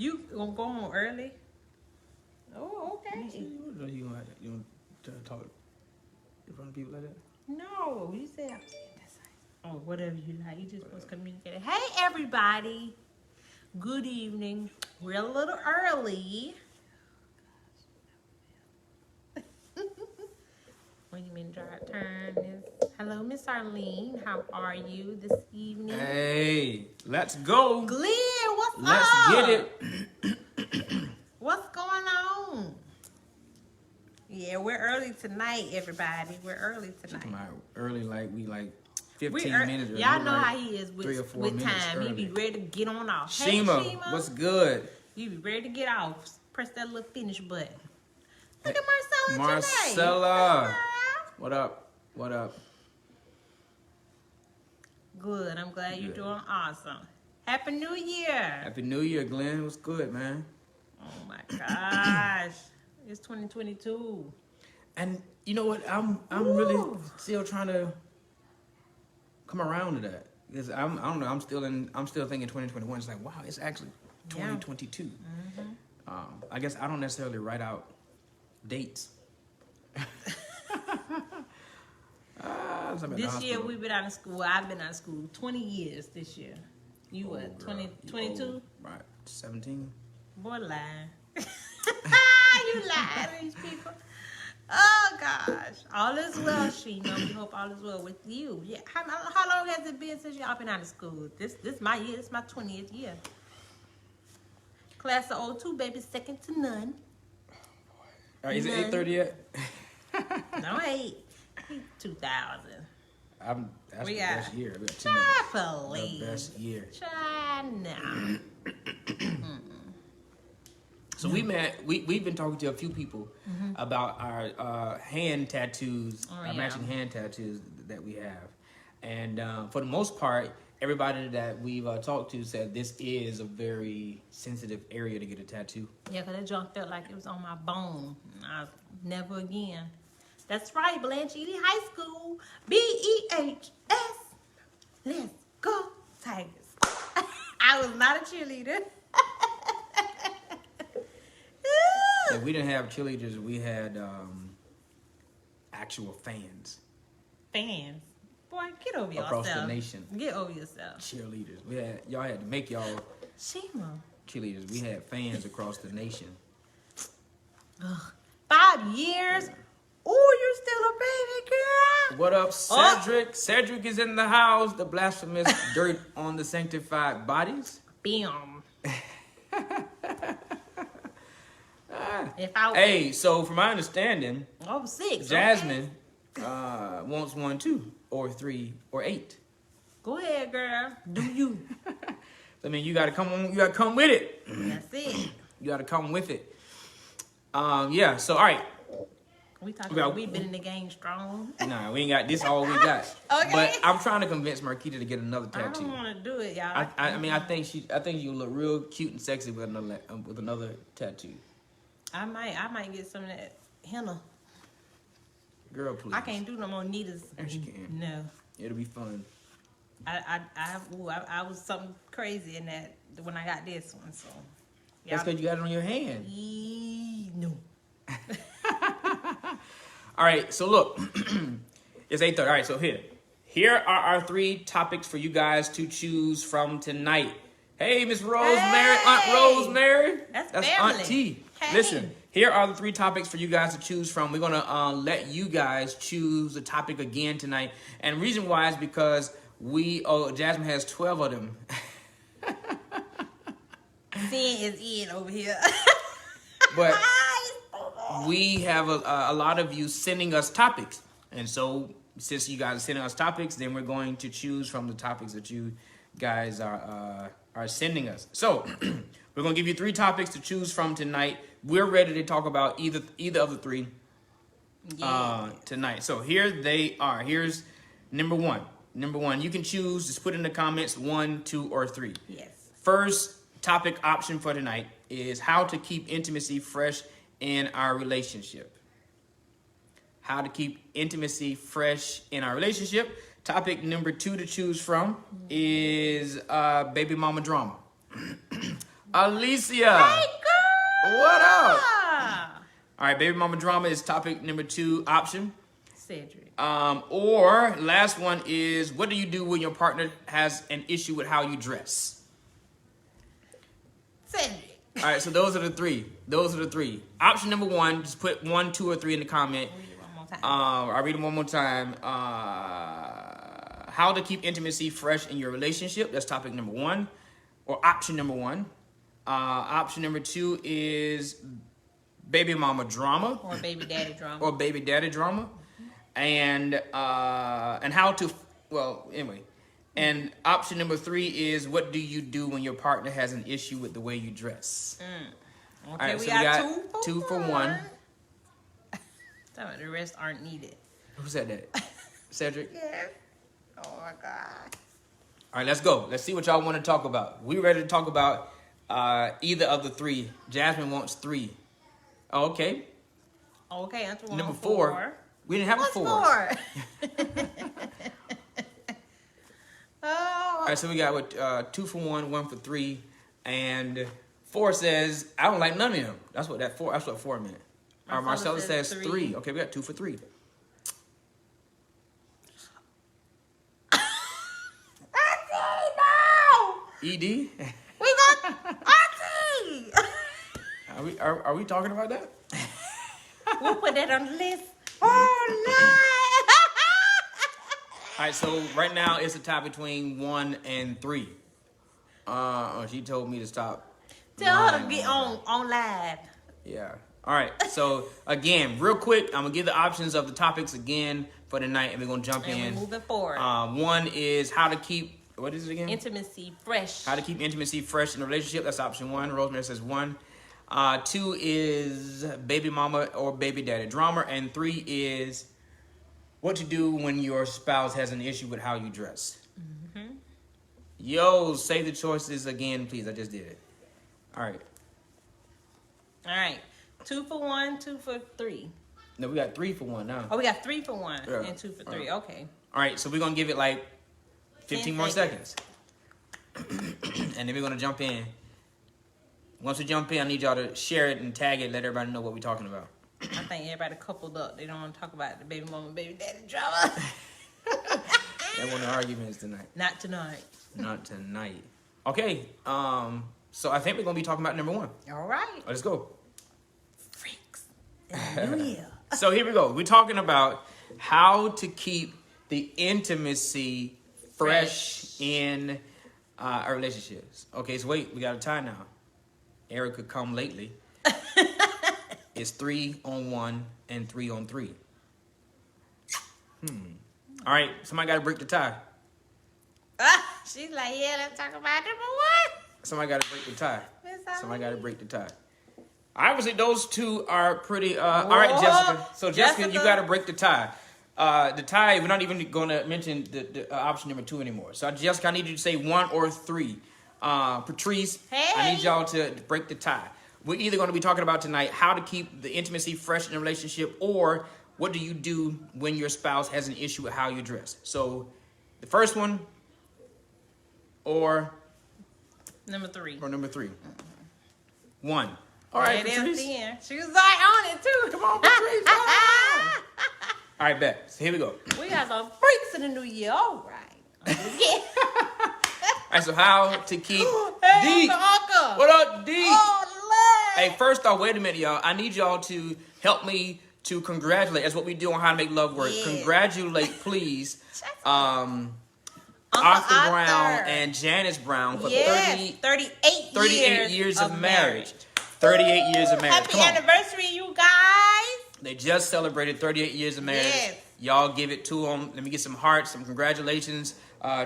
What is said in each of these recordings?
You gonna go home early? Oh, okay. You want to talk in front of people like that? No, you said oh, whatever you like. You just supposed to communicate. Hey, everybody. Good evening. We're a little early. What do you mean, drive turn? Hello, Miss Arlene. How are you this evening? Hey, let's go. Glenn, what's up? Let's get it. What's going on? Yeah, we're early tonight, everybody. We're early tonight. Early, we 15 minutes early. Y'all know how he is with 3 or 4 with minutes time. early. He be ready to get on off. Shima, hey, Shima, what's good? You be ready to get off. Press that little finish button. Look at Marcella. Marcella. What up? What up? Good. I'm glad you're doing awesome. Happy New Year. Happy New Year, Glenn. What's good, man? Oh my gosh. It's 2022. And you know what? I'm really still trying to come around to that. Because I don't know, I'm still thinking 2021. It's like, wow, it's actually 2022. Mm-hmm. I guess I don't necessarily write out dates. This year we've been out of school. I've been out of school 20 years this year. You what? 22? Right, 17. Boy, lying. You lie to these people. Oh gosh, all is well, Sheena. We hope all is well with you. Yeah. How long has it been since y'all been out of school? This my year. This is my 20th year. Class of 02, baby, second to none. All right, is it 8:30 yet? No, 2000. That's the best year. We got 2 Please. The best year. Try now. So we've been talking to a few people about our hand tattoos, our matching hand tattoos that we have. And for the most part, everybody that we've talked to said this is a very sensitive area to get a tattoo. Yeah, because that junk felt like it was on my bone. Never again. That's right, Blanche Ely High School. BEHS. Let's go, Tigers. I was not a cheerleader. Yeah, we didn't have cheerleaders. We had actual fans. Fans? Boy, get over yourself. Across the nation. Get over yourself. Cheerleaders. Y'all had to make y'all Shima. cheerleaders. We had fans across the nation. Ugh. 5 years? Oh, you're still a baby girl. What up, Cedric? Oh. Cedric is in the house. The blasphemous dirt on the sanctified bodies. Bam. Hey, so from my understanding, 6. Jasmine wants 1, 2, or 3, or 8. Go ahead, girl. Do you? I mean, you gotta come on. You gotta come with it. That's it. You gotta come with it. Yeah. So all right. We talking about we've been in the game strong. Nah, we ain't got this. All we got. Okay. But I'm trying to convince Marquita to get another tattoo. I don't want to do it, y'all. I mean, I think you look real cute and sexy with another tattoo. I might get some of that henna. Girl, please. I can't do no more needles. Yes, you can. No. It'll be fun. I was something crazy in that when I got this one. So. That's because you got it on your hand. No. All right, so look, it's 8:30. All right, so here are our 3 topics for you guys to choose from tonight. Hey, Miss Rosemary, Aunt Rosemary. That's family. Aunt T. Hey. Listen, here are the 3 topics for you guys to choose from. We're gonna let you guys choose the topic again tonight, and the reason why is because Jasmine has 12 of them. Sin is in over here. But we have a lot of you sending us topics. And so since you guys are sending us topics, then we're going to choose from the topics that you guys are sending us. So we're going to give you 3 topics to choose from tonight. We're ready to talk about either of the 3 tonight. So here they are. Here's number 1. Number 1, you can choose. Just put in the comments 1, 2, or 3. Yes. First topic option for tonight is how to keep intimacy fresh in our relationship. How to keep intimacy fresh in our relationship. Topic number 2 to choose from is baby mama drama. Alicia. Hey, girl. What up? All right, baby mama drama is topic number 2 option. Cedric. Or last one is, what do you do when your partner has an issue with how you dress? Cedric. All right, so those are the three. Option number 1, just put 1, 2, or 3 in the comment. I'll read it one more time. How to keep intimacy fresh in your relationship. That's topic number 1, or option number 1. Option number 2 is baby mama drama. Or baby daddy drama. And how to, well, anyway. And option number 3 is, what do you do when your partner has an issue with the way you dress? Okay, All right, we so got two for one. Some of the rest aren't needed. Who said that? Cedric? Yes. Oh my God. All right, let's go. Let's see what y'all want to talk about. We ready to talk about either of the 3. Jasmine wants 3. Oh, okay. Okay, answer one. Number 4. We didn't have a 4. What's 4? All right, so we got 2 for 1, 1 for 3, and 4 says I don't like none of them. That's what 4 meant. Marcella says 3. Okay, we got 2 for 3. ED? We got Auntie. Are we talking about that? We'll put that on the list. Oh no! All right, so right now it's a tie between 1 and 3. She told me to stop. Tell her to get on live. Yeah. All right. So again, real quick, I'm gonna give the options of the topics again for the night, and we're gonna jump in. We're moving forward. 1 is how to keep. What is it again? Intimacy fresh. How to keep intimacy fresh in a relationship. That's option 1. Rosemary says 1. 2 is baby mama or baby daddy drama. And 3 is what to do when your spouse has an issue with how you dress. Mm-hmm. Yo, say the choices again, please. I just did it. All right. All right. 2 for 1, 2 for 3. No, we got 3 for 1 now. Oh, we got 3 for 1 Yeah. and 2 for 3. Okay. All right, so we're going to give it like 15 more seconds. And then we're going to jump in. Once we jump in, I need y'all to share it and tag it, let everybody know what we're talking about. I think everybody coupled up. They don't want to talk about the baby mama, baby daddy drama. They want the arguments tonight. Not tonight. Not tonight. Okay, so I think we're going to be talking about number 1. All right. Let's go. Freaks. New year. So here we go. We're talking about how to keep the intimacy fresh in our relationships. Okay, so wait, we got a tie now. Erica come lately. It's 3 on 1 and 3 on 3. All right, somebody got to break the tie. She's like, yeah, let's talk about number 1. Somebody got to break the tie. Somebody got to break the tie. Obviously, those 2 are pretty. All right, Jessica. So, Jessica, you got to break the tie. The tie, we're not even going to mention the option number 2 anymore. So, Jessica, I need you to say 1 or 3. Patrice, hey. I need y'all to break the tie. We're either going to be talking about tonight how to keep the intimacy fresh in a relationship, or what do you do when your spouse has an issue with how you dress. So, the first one, or number 3. Or number 3. 1. All right, Patrice. She was like on it too. Come on, Patrice. All right, bet. So here we go. We got some freaks in the new year. All right. All right, so how to keep Hey, D. Uncle. What up, D? Oh, Lord. Hey, first off, wait a minute, y'all. I need y'all to help me to congratulate. That's what we do on How to Make Love Work. Yeah. Congratulate, please, Arthur Arthur. Brown and Janice Brown for 38 years of marriage. 38 years of marriage. Happy Come on. anniversary, you guys. They just celebrated 38 years of marriage. Yes. Y'all give it to them. Let me get some hearts, some congratulations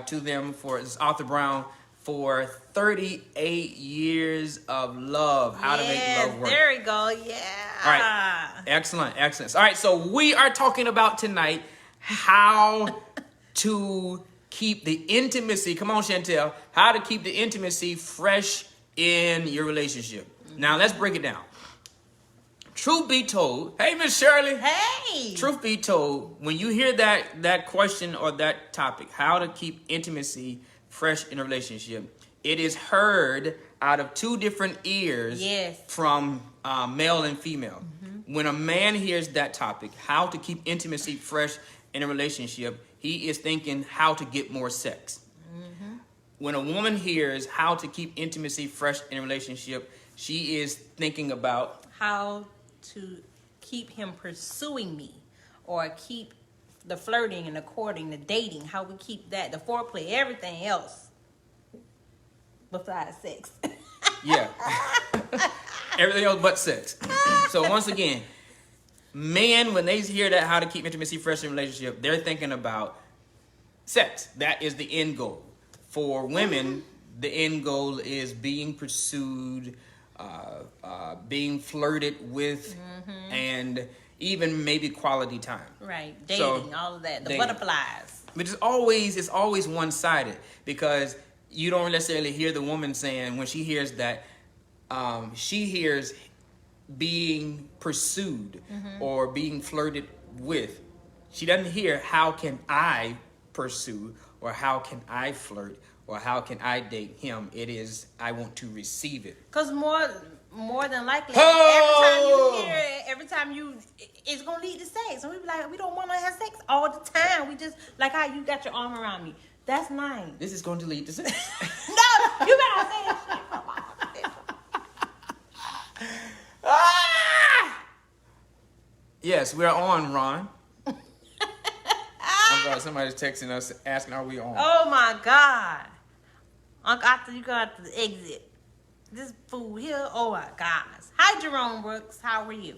to them for Arthur Brown for 38 years of love. How to make love work. There we go. Yeah. All right. Excellent. All right. So we are talking about tonight how to keep the intimacy. Come on, Chantel. How to keep the intimacy fresh in your relationship. Now let's break it down. Truth be told, hey, Miss Shirley. Hey. Truth be told, when you hear that question or that topic, how to keep intimacy fresh in a relationship, it is heard out of two different ears from male and female. When a man hears that topic, how to keep intimacy fresh in a relationship, he is thinking how to get more sex. When a woman hears how to keep intimacy fresh in a relationship, she is thinking about how to keep him pursuing me, or keep the flirting and the courting, the dating, how we keep that, the foreplay, everything else besides sex. Yeah. Everything else but sex. So once again, men, when they hear that, how to keep intimacy fresh in a relationship, they're thinking about sex. That is the end goal. For women, the end goal is being pursued, being flirted with, and even maybe quality time. Right, dating, all of that, the butterflies. But it's always one-sided, because you don't necessarily hear the woman saying, when she hears that, she hears being pursued or being flirted with. She doesn't hear, how can I pursue, or how can I flirt, or how can I date him? It is, I want to receive it. Because more than likely, every time you hear it, it's going to lead to sex. And we be like, we don't want to have sex all the time. We just, like how you got your arm around me. That's nice. This is going to lead to sex. No, you better say that shit. Yes, we're on, Ron. I'm sorry, somebody's texting us asking, are we on? Oh my God. Uncle, after you got to exit. This fool here, oh my gosh. Hi, Jerome Brooks. How are you?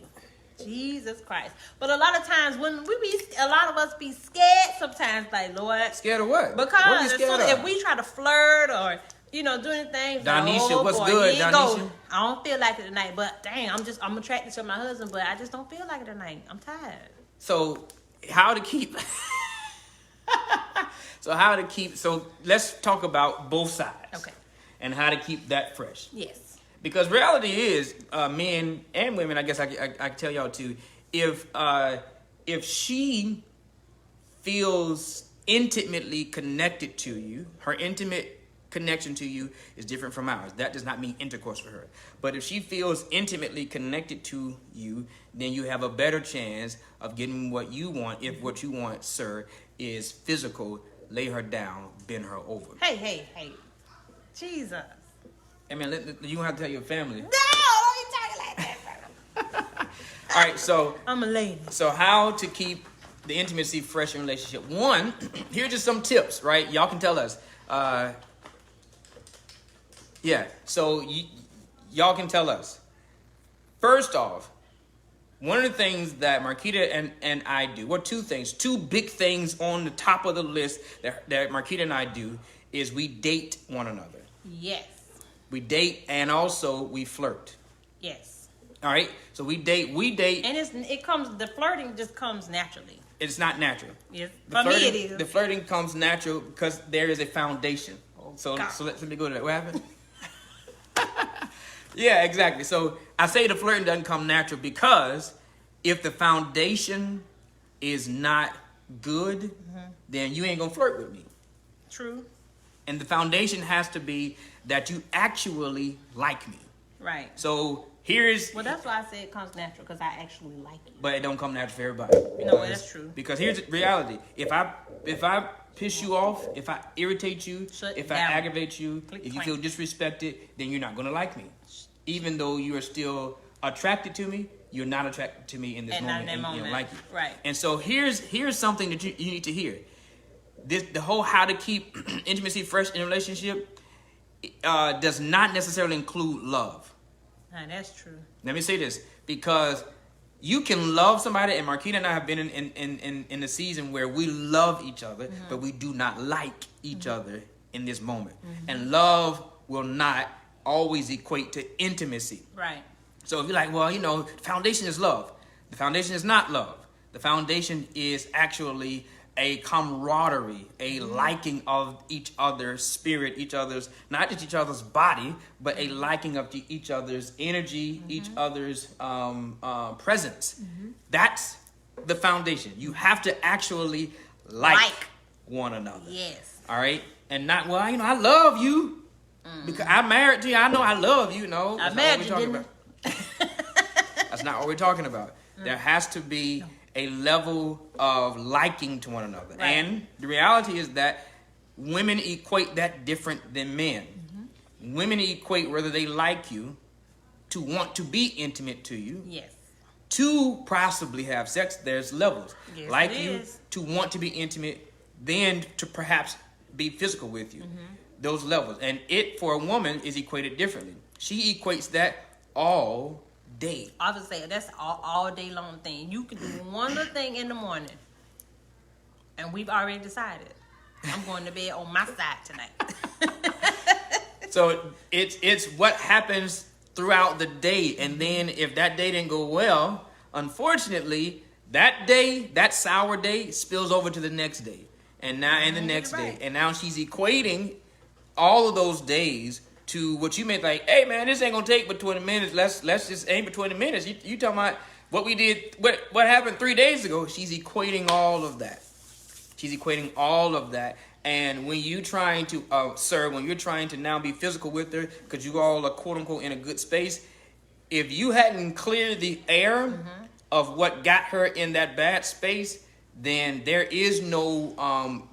Jesus Christ. But a lot of times a lot of us be scared sometimes, like, Lord. Scared of what? Because if we try to flirt or, do anything. Donisha, what's good, Donisha? I don't feel like it tonight, but dang, I'm attracted to my husband, but I just don't feel like it tonight. I'm tired. So how to keep so let's talk about both sides. Okay. And how to keep that fresh. Yes. Because reality is, men and women, I guess I can tell y'all too, if she feels intimately connected to you, her intimate connection to you is different from ours. That does not mean intercourse for her. But if she feels intimately connected to you, then you have a better chance of getting what you want. If what you want, sir, is physical, lay her down, bend her over. Hey. Jesus. I mean, you don't have to tell your family. No, don't you talking like that. All right, so I'm a lady. So how to keep the intimacy fresh in a relationship? One, here are just some tips, right? Y'all can tell us. So y'all can tell us. First off, one of the things that Marquita and I do, two big things on the top of the list that Marquita and I do is we date one another. Yes. We date and also we flirt. Yes. All right. So we date. And the flirting just comes naturally. It's not natural. Yes. For me it is. The flirting comes natural because there is a foundation. So let me go to that. What happened? Yeah, exactly. So I say the flirting doesn't come natural because if the foundation is not good, then you ain't gonna flirt with me. True. And the foundation has to be that you actually like me. Right. So well, that's why I say it comes natural, because I actually like you. But it don't come natural for everybody. No, that's true. Because here's the reality: if I piss you off, if I irritate you, if I aggravate you, if you feel disrespected, then you're not gonna like me. Even though you are still attracted to me, you're not attracted to me in this moment, and you don't like it. Right. And so here's something that you need to hear. The whole how to keep intimacy fresh in a relationship does not necessarily include love. That's true. Let me say this, because you can love somebody, and Marquita and I have been in the season where we love each other, but we do not like each other in this moment. And love will not always equate to intimacy. Right. So if you're like, well, the foundation is love. The foundation is not love. The foundation is actually a camaraderie, a liking of each other's spirit, not just each other's body, but a liking of each other's energy, each other's presence. That's the foundation. You have to actually like one another. Yes. All right? And not, I love you. Because I'm married to you. I know I love you. No, I married you, didn't I? That's not what we're talking about. There has to be a level of liking to one another. Right. And the reality is that women equate that different than men. Women equate whether they like you to want to be intimate to you. Yes. To possibly have sex, there's levels. Yes, like it you, is. to want to be intimate, then to perhaps be physical with you. Those levels. And it, for a woman, is equated differently. She equates that all day. I was saying that's all day long thing. You can do one little thing in the morning, and we've already decided I'm going to bed on my side tonight. So it's what happens throughout the day, and then if that day didn't go well, unfortunately, that day, that sour day, spills over to the next day, and now and the next day, and now she's equating all of those days to what you meant, like, hey man, this ain't gonna take but 20 minutes. Let's just aim for 20 minutes. You talking about what we did, what happened 3 days ago? She's equating all of that. She's equating all of that. And when you trying to, sir, when you're trying to now be physical with her, because you all are quote unquote in a good space, if you hadn't cleared the air of what got her in that bad space, then there is no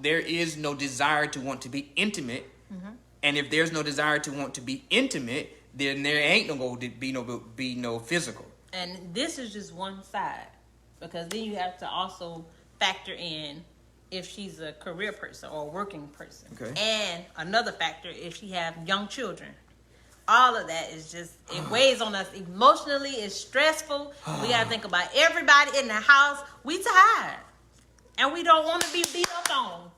desire to want to be intimate. And if there's no desire to want to be intimate, then there ain't no going to be no physical. And this is just one side, because then you have to also factor in if she's a career person or a working person. Okay. And another factor, if she have young children. All of that is just, it weighs on us emotionally. It's stressful. We got to think about everybody in the house. We tired. And we don't want to be beat up on.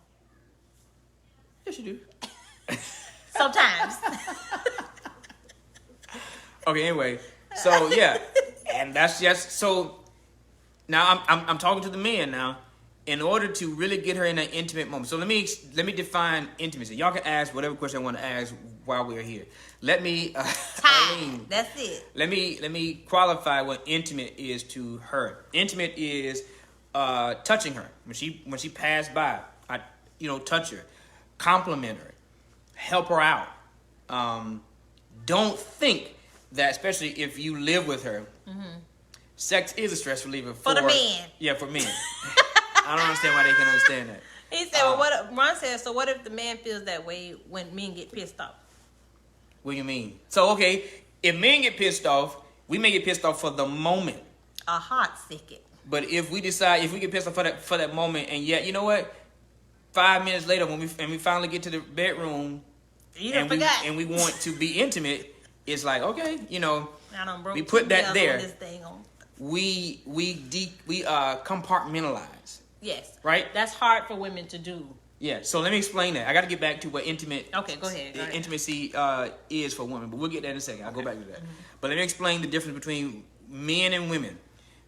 Yes, you do. Sometimes. Okay, anyway. So, yeah. And that's just, so now I'm talking to the men now. In order to really get her in an intimate moment. So let me define intimacy. Y'all can ask whatever question I want to ask while we're here. Let me Arlene, That's it. Let me qualify what intimate is to her. Intimate is touching her. When she passed by, I touch her, compliment her, help her out. Don't think that, especially if you live with her, sex is a stress reliever for the men. Yeah, for men. I don't understand why they can't understand that. He said, well, Ron said, so what if the man feels that way when men get pissed off? What do you mean? So, okay, if men get pissed off, we may get pissed off for the moment. A hot second. But if we get pissed off for that moment, and yet, you know what? 5 minutes later, when we finally get to the bedroom, and we want to be intimate, it's like, okay, we put that there. We compartmentalize. Yes. Right? That's hard for women to do. Yeah. So let me explain that. I got to get back to what intimate. Okay, go ahead. Intimacy is for women, but we'll get that in a second. I'll go back to that. But let me explain the difference between men and women.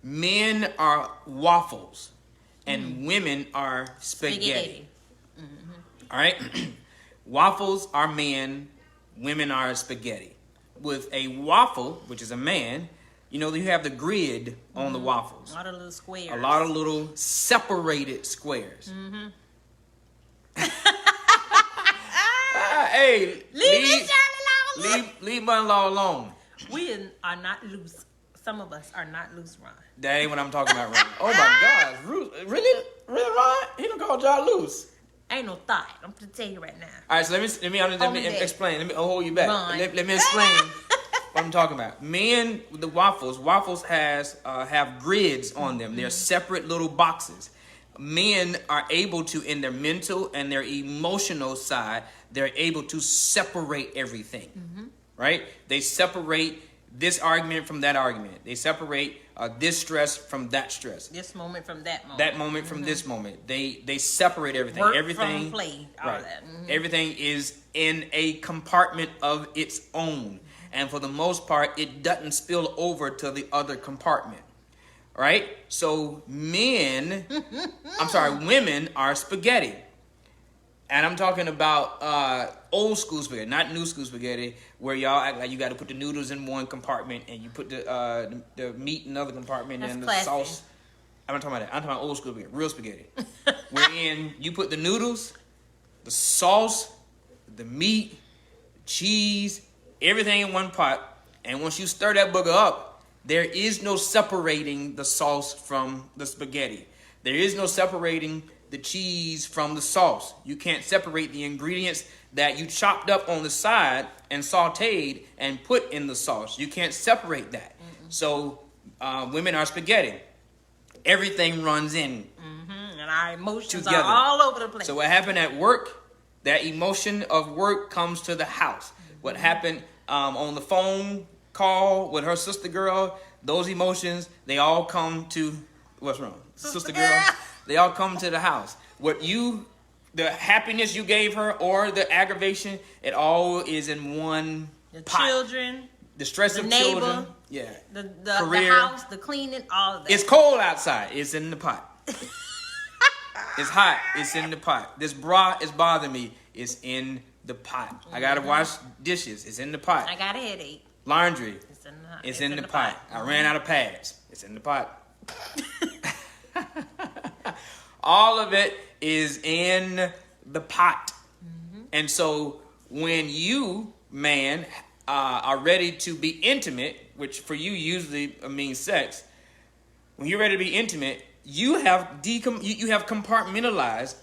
Men are waffles, and women are spaghetti. All right. Waffles are men. Women are spaghetti. With a waffle, which is a man, you have the grid on the waffles. A lot of little squares. A lot of little separated squares. Hey, leave mother-in-law alone. We are not loose. Some of us are not loose, Ron. That ain't what I'm talking about, Ron. Oh my gosh, really, Ron? He done called y'all loose. Ain't no thought. I'm gonna tell you right now. All right, so let me explain. Let me hold you back. Let me explain what I'm talking about. Men with the waffles have grids on them. They're separate little boxes. Men are able to, in their mental and their emotional side, they're able to separate everything. Right? They separate this argument from that argument. They separate this stress from that stress. This moment from that moment. That moment from this moment. They separate everything. Work everything from play. All right. that. Everything is in a compartment of its own. And for the most part, it doesn't spill over to the other compartment. Right? So women are spaghetti. And I'm talking about old school spaghetti, not new school spaghetti, where y'all act like you got to put the noodles in one compartment and you put the meat in another compartment. That's and the classy. sauce. I'm not talking about that. I'm talking about old school spaghetti, real spaghetti. Wherein you put the noodles, the sauce, the meat, cheese, everything in one pot. And once you stir that booger up, there is no separating the sauce from the spaghetti. There is no separating the cheese from the sauce. You can't separate the ingredients that you chopped up on the side and sauteed and put in the sauce. You can't separate that. So women are spaghetti. Everything runs in. And our emotions together. are all over the place. So what happened at work, that emotion of work comes to the house. What happened on the phone call with her sister girl, those emotions, they all come to, what's wrong? Sister girl. They all come to the house. The happiness you gave her or the aggravation, it all is in one pot. Children. The stress the of neighbor, children. Yeah. The Career. house, the cleaning, all of that. It's cold outside. It's in the pot. It's hot. It's in the pot. This bra is bothering me. It's in the pot. I got to wash dishes. It's in the pot. I got a headache. Laundry. It's in the pot. I ran out of pads. It's in the pot. All of it is in the pot. And so when you, man, are ready to be intimate, which for you usually means sex, when you're ready to be intimate, you have you have compartmentalized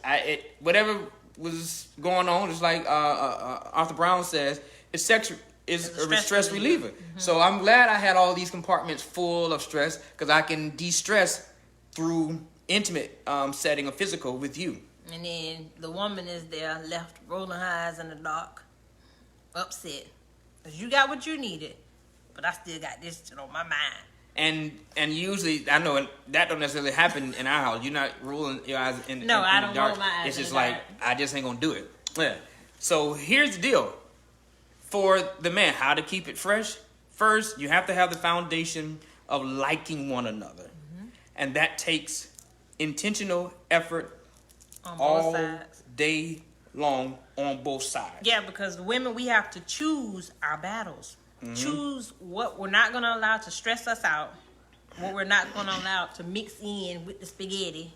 whatever was going on. Just like Arthur Brown says, it's a stress reliever. So I'm glad I had all these compartments full of stress because I can de-stress through intimate setting or physical with you. And then the woman is there left rolling her eyes in the dark, upset. Because you got what you needed, but I still got this shit on my mind. And usually, I know that don't necessarily happen in our house. You're not rolling your eyes in the dark. No, I don't roll my eyes. It's just like, I just ain't going to do it. Yeah. So here's the deal. For the man, how to keep it fresh. First, you have to have the foundation of liking one another. And that takes intentional effort on both all sides. Day long on both sides. Yeah, because the women, we have to choose our battles. Choose what we're not going to allow to stress us out, what we're not going to allow to mix in with the spaghetti.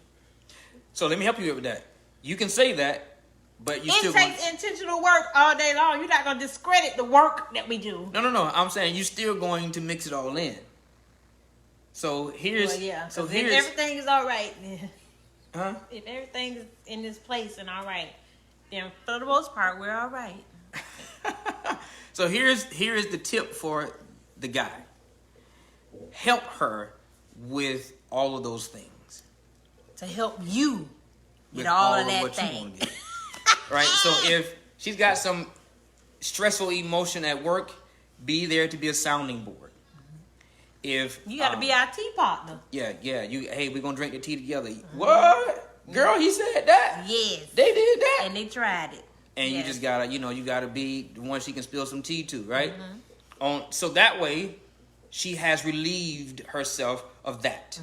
So let me help you with that. You can say that, but you still... It takes intentional work all day long. You're not going to discredit the work that we do. No. I'm saying you're still going to mix it all in. So here's... Well, yeah. So if here's... everything is all right, Huh? If everything is in this place and all right, then for the most part, we're all right. So here's the tip for the guy. Help her with all of those things. To help you With get all of of that what you thing. wanna get. Right? So if she's got some stressful emotion at work, be there to be a sounding board. If You got to be our tea partner. Yeah. Hey, we're gonna drink the tea together. What? Girl, he said that? Yes. They did that? And they tried it. And Yes. you just gotta, you gotta be the one she can spill some tea to, right? So that way, she has relieved herself of that.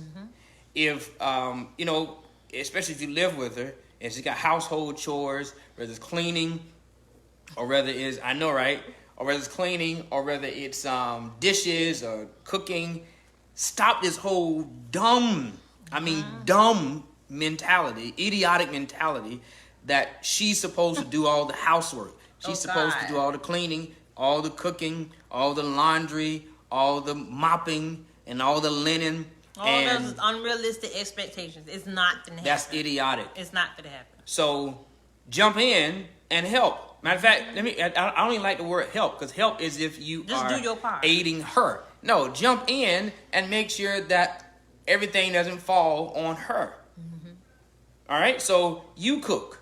If, especially if you live with her, and she's got household chores, whether it's cleaning, or whether it's, I know, right? Or whether it's cleaning, or whether it's dishes or cooking, stop this whole dumb mentality, idiotic mentality, that she's supposed to do all the housework. She's supposed to do all the cleaning, all the cooking, all the laundry, all the mopping, and all the linen. All those is unrealistic expectations. It's not gonna happen. That's idiotic. It's not gonna happen. So jump in and help. Matter of fact, I don't even like the word help, because help is if you Just are do your part. aiding her. No, jump in and make sure that everything doesn't fall on her. All right? So you cook.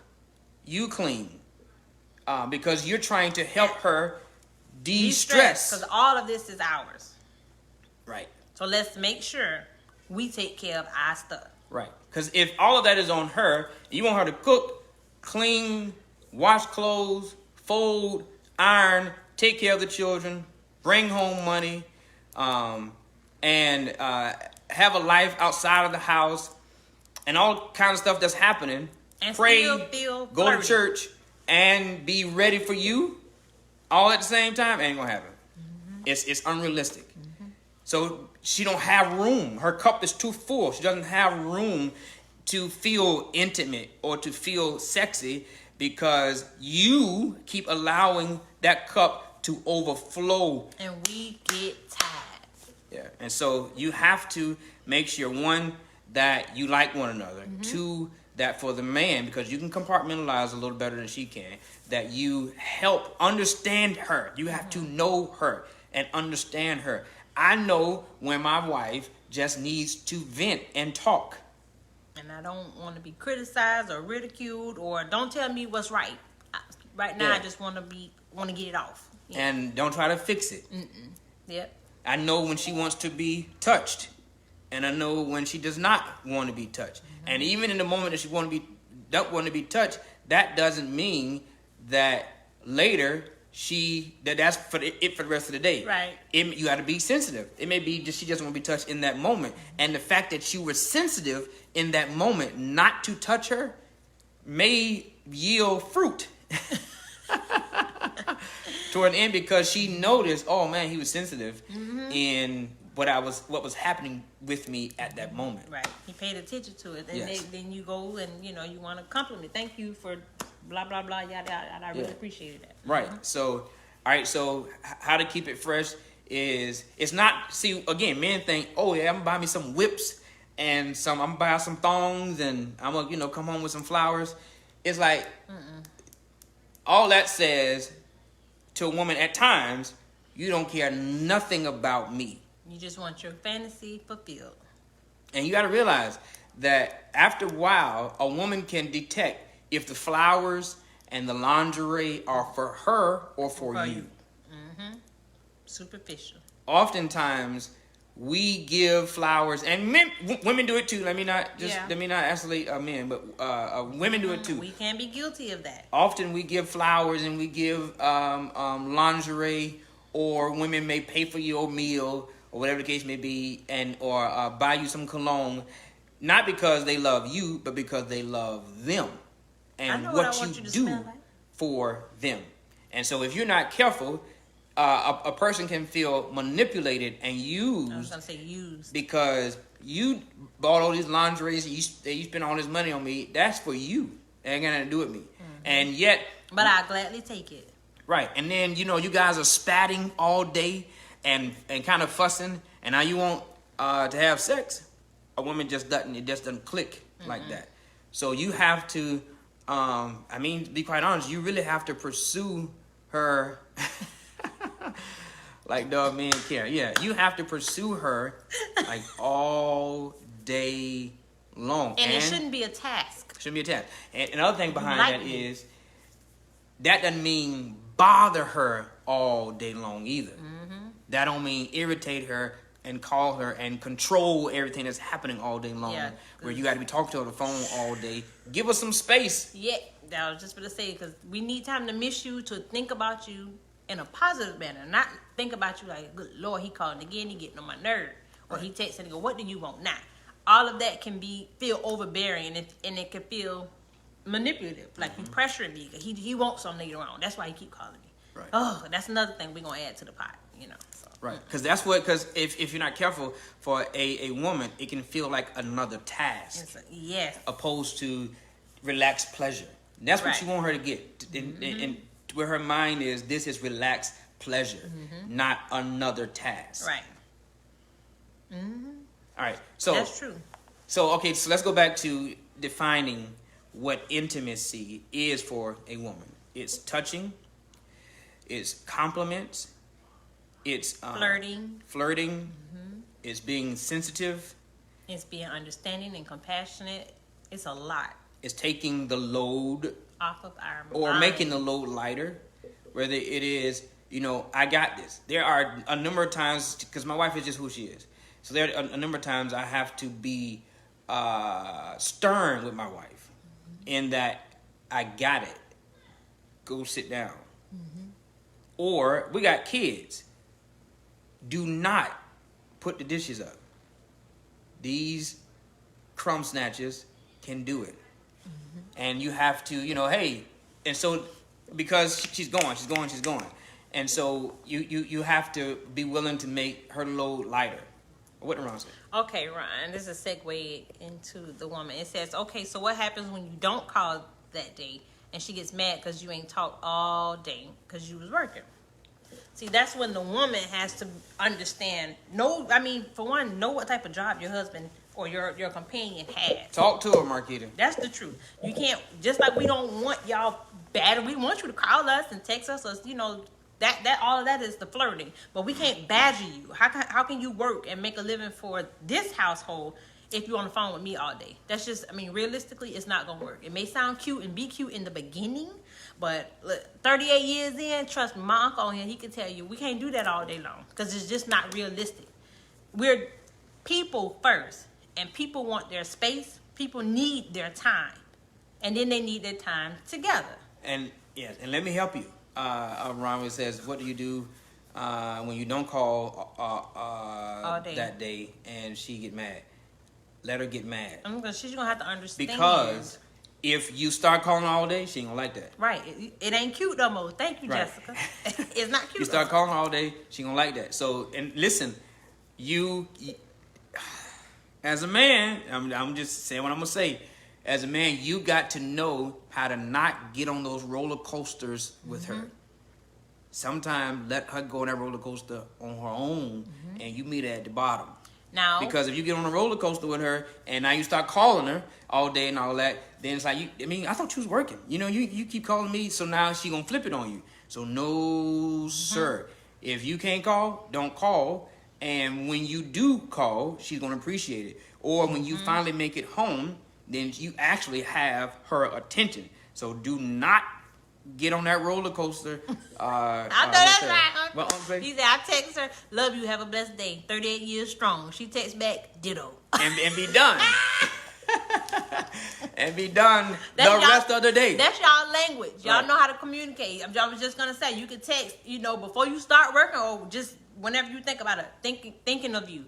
You clean, because you're trying to help her de-stress. Because all of this is ours. Right. So let's make sure we take care of our stuff. Right. Because if all of that is on her, you want her to cook, clean, wash clothes, fold, iron, take care of the children, bring home money, and have a life outside of the house, and all kind of stuff that's happening. And pray, still feel go flirty. to church, and be ready for you all at the same time, ain't gonna happen. It's unrealistic. So she don't have room. Her cup is too full. She doesn't have room to feel intimate or to feel sexy, because you keep allowing that cup to overflow. And we get tired. Yeah. And so you have to make sure, one, that you like one another. Two, that for the man, because you can compartmentalize a little better than she can, that you help understand her. You have to know her and understand her. I know when my wife just needs to vent and talk. And I don't want to be criticized or ridiculed, or don't tell me what's right. Right now, I just want to get it off. Yeah. And don't try to fix it. Yep. I know when she wants to be touched, and I know when she does not want to be touched. And even in the moment that she don't want to be touched, that doesn't mean that later that's for the rest of the day. Right. You got to be sensitive. It may be just she doesn't want to be touched in that moment, and the fact that you were sensitive in that moment not to touch her may yield fruit toward the end, because she noticed, oh man, he was sensitive in what was happening with me at that moment. Right. He paid attention to it. And Yes. then you go and, you want to compliment. Thank you for blah, blah, blah, yada, yada. I really appreciated that. Right. So, all right. So how to keep it fresh is, it's not, see, again, men think, oh yeah, I'm gonna buy me some whips and I'm gonna buy some thongs and I'm gonna, come home with some flowers. It's like, all that says to a woman at times, you don't care nothing about me. You just want your fantasy fulfilled. And you got to realize that after a while, a woman can detect if the flowers and the lingerie are for her or for you. Superficial. Oftentimes, we give flowers, and women do it too. Let me not isolate men, but women do it too. We can be guilty of that. Often we give flowers and we give lingerie, or women may pay for your meal, or whatever the case may be, or buy you some cologne, not because they love you, but because they love them and what you do for them. And so if you're not careful, a person can feel manipulated and used. I was going to say used. Because you bought all these lingeries and you spent all this money on me. That's for you. It ain't got nothing to do with me. And yet... But I'll gladly take it. Right. And then, you guys are spatting all day and kind of fussing, and now you want to have sex. A woman just doesn't click like that. So you have to, to be quite honest, you really have to pursue her like dog men care. Yeah, you have to pursue her like all day long. And it shouldn't be a task. Shouldn't be a task. And another thing behind that is, that doesn't mean bother her all day long either. That don't mean irritate her and call her and control everything that's happening all day long. Yeah, where you got to be talking to her on the phone all day. Give us some space. Yeah, that was just going to say, because we need time to miss you, to think about you in a positive manner. Not think about you like, good Lord, he calling again, he getting on my nerve. Or he texts and go, what do you want now? All of that can feel overbearing, and it can feel manipulative. Like, you pressuring me. He wants something later on. That's why he keep calling me. Right. Oh, that's another thing we're going to add to the pot, So. Right. Because if you're not careful, for a woman, it can feel like another task. Yes. Opposed to relaxed pleasure. And that's what you want her to get. And where her mind is, this is relaxed pleasure, not another task. Right. All right. So that's true. So let's go back to defining what intimacy is for a woman. It's touching. It's compliments. It's flirting. It's being sensitive. It's being understanding and compassionate. It's a lot. It's taking the load off of our or mind. Making the load lighter. Whether it is, I got this. There are a number of times, because my wife is just who she is. So there are a number of times I have to be stern with my wife, in that I got it. Go sit down. Or we got kids. Do not put the dishes up. These crumb snatchers can do it. And you have to, hey, and so because she's going. And so you have to be willing to make her load lighter. What did Ron say? Okay, Ryan, this is a segue into the woman. It says, okay, so what happens when you don't call that day and she gets mad because you ain't talked all day because you was working. See, that's when the woman has to understand. For one, know what type of job your husband or your companion has. Talk to her, Marquita. That's the truth. You can't, just like we don't want y'all bad. We want you to call us and text us, or, that all of that is the flirting. But we can't badger you. How can you work and make a living for this household if you're on the phone with me all day? That's just, realistically, it's not going to work. It may sound cute and be cute in the beginning, but look, 38 years in, trust me, my uncle on here, he can tell you, we can't do that all day long because it's just not realistic. We're people first, and people want their space. People need their time, and then they need their time together. And yes, and let me help you. Ron says, what do you do when you don't call all day that day and she get mad? Let her get mad. She's gonna have to understand. Because if you start calling all day, she ain't gonna like that. Right. It ain't cute no more. Thank you, right. Jessica. It's not cute. You start calling all day, she gonna like that. So, and listen, you as a man, I'm just saying what I'm gonna say. As a man, you got to know how to not get on those roller coasters with her. Sometimes let her go on that roller coaster on her own, and you meet her at the bottom. Now, because if you get on a roller coaster with her and now you start calling her all day and all that, then it's like, I thought you was working. You keep calling me, so now she gonna flip it on you. So no, sir. If you can't call, don't call. And when you do call, she's gonna appreciate it. Or when you finally make it home, then you actually have her attention. So do not get on that roller coaster. I know that's right. Well, he said, I text her, love you, have a blessed day. 38 years strong. She texts back, ditto. And be done. And be done the rest of the day. That's y'all language. Y'all know how to communicate. I was just going to say, you can text, before you start working or just whenever you think about it, thinking of you.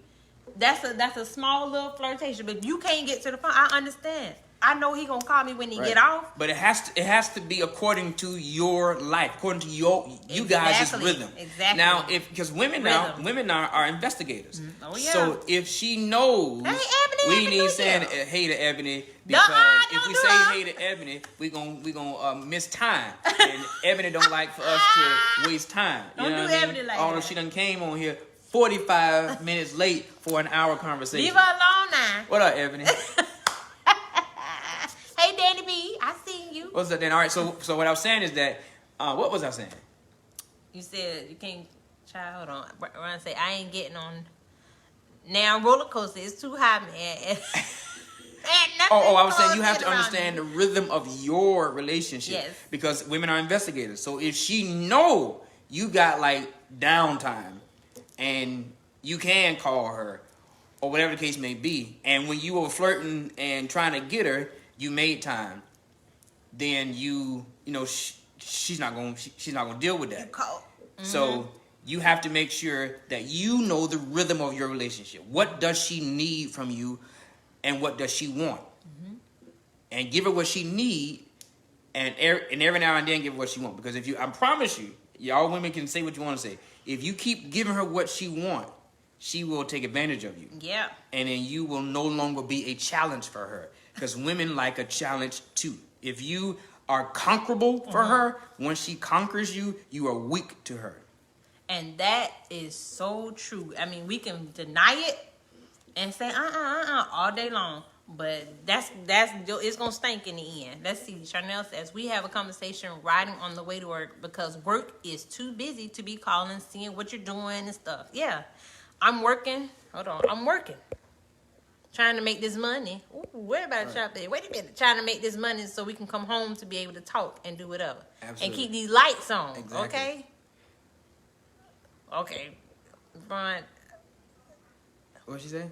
That's a small little flirtation. But if you can't get to the phone, I understand. I know he gonna call me when he get off. But it has to be according to your life, according to you guys' rhythm. Exactly. Now, because women now are investigators. Oh yeah. So if she knows, hey, Ebony, we need saying hey to Ebony, because if we say hey to Ebony, we gonna miss time, and Ebony don't like for us to waste time. Don't do Ebony like that. Although she done came on here 45 minutes late for an hour conversation. Leave her alone now. What up, Ebony? Hey, Danny B, I seen you. What's up, then? All right, so what I was saying is that, what was I saying? You said you can't, child, hold on. Ron say, I ain't getting on now roller coaster. It's too high, man. I was saying you have to understand the rhythm of your relationship. Yes. Because women are investigators. So if she know you got like downtime and you can call her or whatever the case may be, and when you were flirting and trying to get her, you made time, then she's not gonna deal with that. So you have to make sure that you know the rhythm of your relationship. What does she need from you, and what does she want? And give her what she need, and every now and then give her what she want. Because I promise you, y'all women can say what you want to say. If you keep giving her what she want, she will take advantage of you. Yeah. And then you will no longer be a challenge for her. Because women like a challenge too. If you are conquerable for her, once she conquers you, you are weak to her. And that is so true. We can deny it and say all day long, but that's it's gonna stink in the end. Let's see. Chanel says, we have a conversation riding on the way to work because work is too busy to be calling, seeing what you're doing and stuff. Yeah, I'm working. Hold on, I'm working. Trying to make this money. Ooh, where about shop there? Wait a minute. Trying to make this money so we can come home to be able to talk and do whatever. Absolutely. And keep these lights on. Exactly. Okay? Okay. Brian. What'd she say?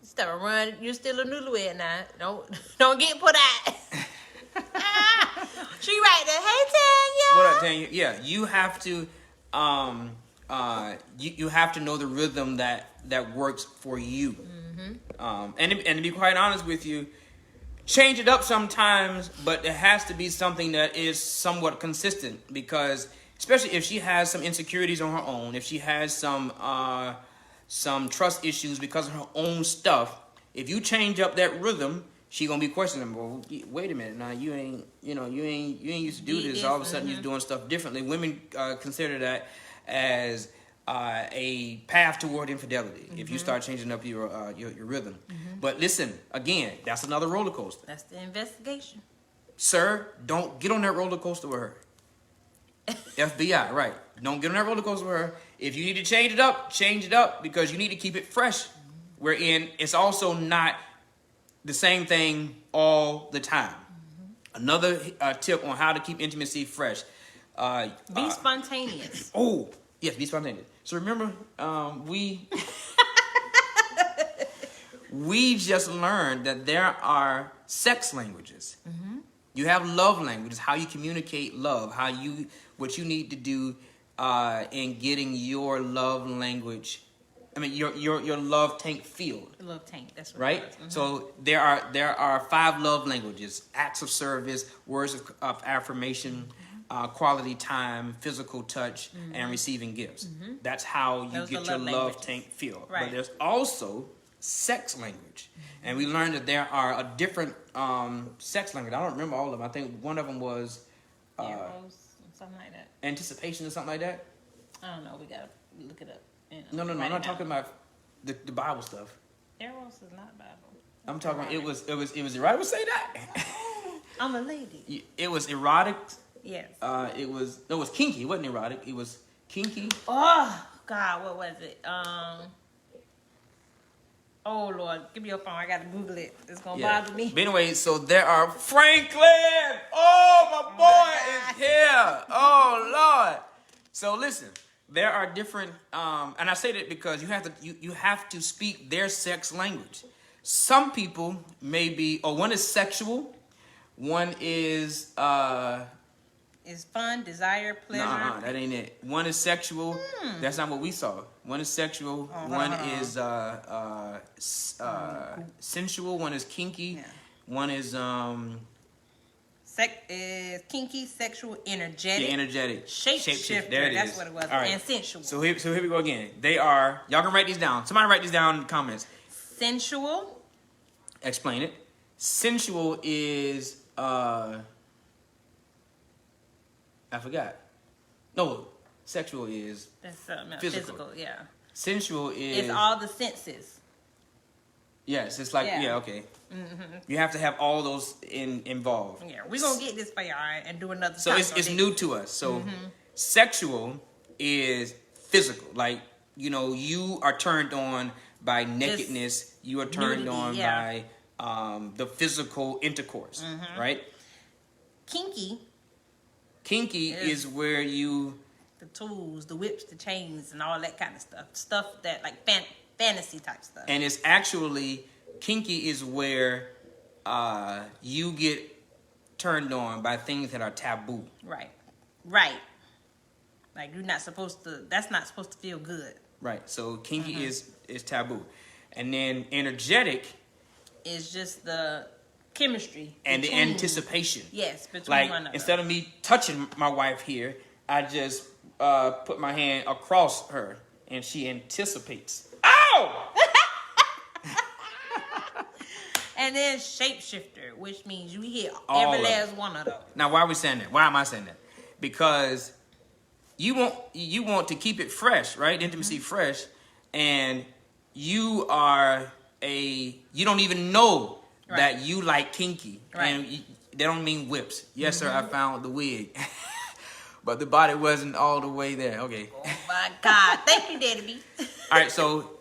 Stop run. You're still a newlywed now. Don't get put out. She right there. Hey, Tanya. What up, Tanya? Yeah, you have to you have to know the rhythm that works for you. And to be quite honest with you, change it up sometimes, but it has to be something that is somewhat consistent, because especially if she has some insecurities on her own, if she has some trust issues because of her own stuff, if you change up that rhythm, she gonna be questioning, well, wait a minute, now you ain't used to do this. All of a sudden, you're doing stuff differently. Women consider that as a path toward infidelity if you start changing up your rhythm. But listen, again, that's another roller coaster. That's the investigation. Sir, don't get on that roller coaster with her. FBI, right? Don't get on that roller coaster with her. If you need to change it up because you need to keep it fresh. Wherein it's also not the same thing all the time. Another tip on how to keep intimacy fresh. Be spontaneous. Oh, yes, be spontaneous. So remember, we just learned that there are sex languages. You have love languages, how you communicate love, what you need to do in getting your love language. I mean, your love tank filled. Love tank, that's what right. So there are 5 love languages: acts of service, words of affirmation, quality time, physical touch, and receiving gifts. That's how you get your love tank filled. Right. But there's also sex language, and we learned that there are a different sex language. I don't remember all of them. I think one of them was something like that. Anticipation or something like that. I don't know. We gotta look it up. No. I'm not talking about the Bible stuff. Eros is not Bible. I'm talking about it was erotic. Would say that. I'm a lady. It was erotic. Yes. It was kinky. It wasn't erotic. It was kinky. Oh God, what was it? Oh Lord, give me your phone. I gotta Google it. It's gonna bother me. But anyway, so there are Franklin. Oh, my boy is here. Oh Lord. So listen. There are different, and I say that because you have to speak their sex language. Some people may be, one is sexual, one is Is fun, desire, pleasure. No, that ain't it. One is sexual. That's not what we saw. One is sexual. One is sensual. One is kinky. Yeah. One is Is kinky, sexual, energetic. yeah, energetic. Shapeshifter. There it is. That's what it was. All right. And sensual. So here we go again. They are. Y'all can write these down. Somebody write these down in the comments. Sensual. Explain it. Sensual is I forgot. No, sexual is That's physical. yeah. Sensual is It's all the senses. Yes, it's like Yeah. Okay. You have to have all those involved. Yeah, we're gonna get this for y'all and do another. So it's new to us. So sexual is physical, like you are turned on by nakedness. You are turned on by the physical intercourse, right? Kinky is where you the tools, the whips, the chains, and all that kind of stuff. Stuff that like fantasy type stuff. And it's actually kinky is where you get turned on by things that are taboo. Right. Like you're not supposed to. That's not supposed to feel good. Right. So kinky is taboo, and then energetic is just the chemistry and the anticipation. Yes, between like one another. Instead of me touching my wife here, I just put my hand across her, and she anticipates. Ow! And then shapeshifter, which means you hit every last one of those. Now, why are we saying that? Why am I saying that? Because you want to keep it fresh, right? Intimacy fresh, and you don't even know that you like kinky, and they don't mean whips. Yes, sir, I found the wig, but the body wasn't all the way there. Okay. Oh my God! Thank you, Daddy B. All right, so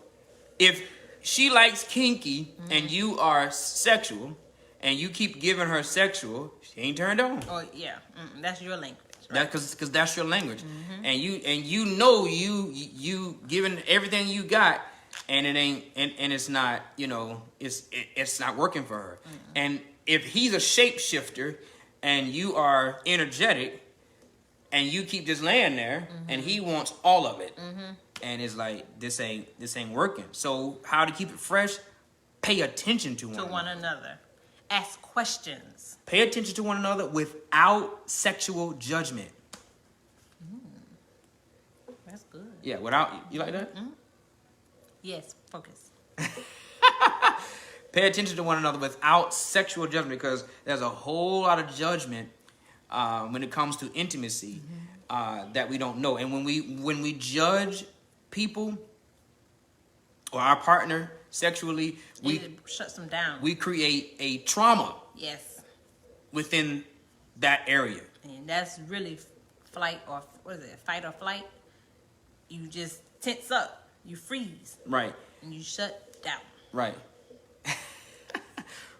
if she likes kinky and you are sexual, and you keep giving her sexual, she ain't turned on. Oh yeah, that's your language. Right? Because that's your language, and you giving everything you got, and it ain't and it's not it's not working for her. And if he's a shapeshifter, and you are energetic, and you keep just laying there, and he wants all of it. And it's like this ain't working. So how to keep it fresh? Pay attention to one another. Ask questions. Pay attention to one another without sexual judgment. That's good. Yeah, without you like that? Yes, focus. Pay attention to one another without sexual judgment, because there's a whole lot of judgment when it comes to intimacy that we don't know. And when we judge people or our partner sexually, it shuts them down. We create a trauma. Yes. Within that area. And that's really fight or flight. You just tense up. You freeze. Right. And you shut down. Right.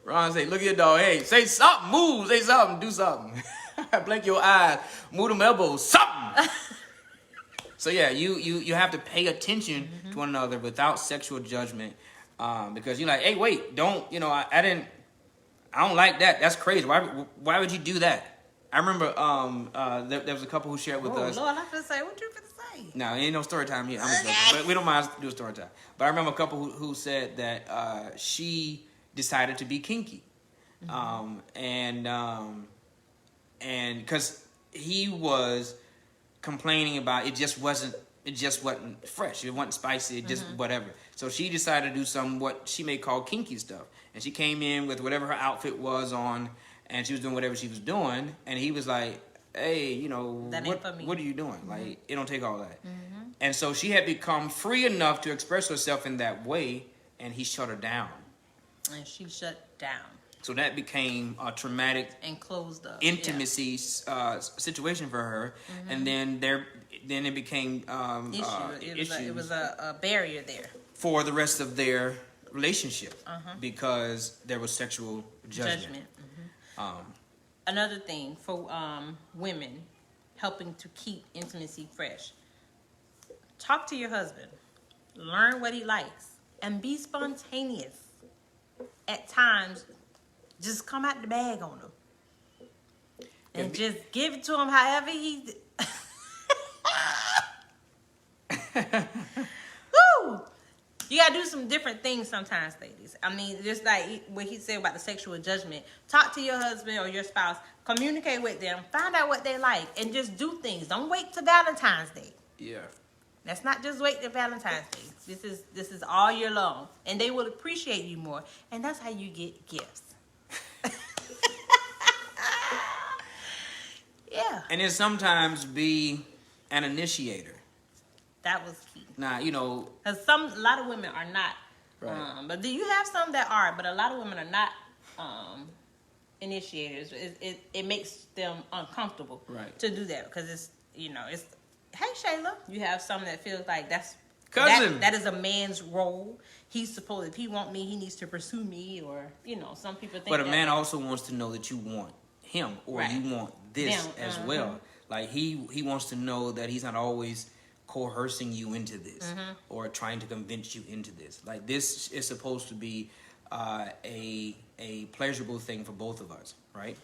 Ron say, look at your dog. Hey, say something. Move. Say something. Do something. Blink your eyes. Move them elbows. Something. So yeah, you have to pay attention to one another without sexual judgment, because you're like, hey, wait, don't, I don't like that. That's crazy. Why would you do that? I remember there was a couple who shared with us. Oh Lord, I'm gonna say, what you gonna say? No, ain't no story time here. I'm just joking, but we don't mind doing story time. But I remember a couple who said that she decided to be kinky, and because he was complaining about it just wasn't fresh. It wasn't spicy. It just whatever. So she decided to do some what she may call kinky stuff. And she came in with whatever her outfit was on, and she was doing whatever she was doing. And he was like, hey, what are you doing? Like, it don't take all that. And so she had become free enough to express herself in that way, and he shut her down. And she shut down. So that became a traumatic and closed up intimacy situation for her. And then it became it was a barrier there for the rest of their relationship because there was sexual judgment. Another thing for women helping to keep intimacy fresh: talk to your husband, learn what he likes, and be spontaneous. At times, just come out the bag on him and just give it to him however he. Woo! You gotta do some different things sometimes, ladies. I mean, just like what he said about the sexual judgment. Talk to your husband or your spouse. Communicate with them. Find out what they like, and just do things. Don't wait till Valentine's Day. Yeah. Let's not just wait till Valentine's Day. This is all year long, and they will appreciate you more. And that's how you get gifts. Yeah. And then sometimes be an initiator. That was key. Now, because a lot of women are not. Right. But you have some that are, but a lot of women are not initiators. It makes them uncomfortable to do that because it's. Hey Shayla, you have some that feels like that's cousin. That is a man's role. He's supposed, if he want me, he needs to pursue me, or some people think. But a man also wants to know that you want him, or you want this as well. Like he wants to know that he's not always coercing you into this or trying to convince you into this. Like, this is supposed to be a pleasurable thing for both of us, right?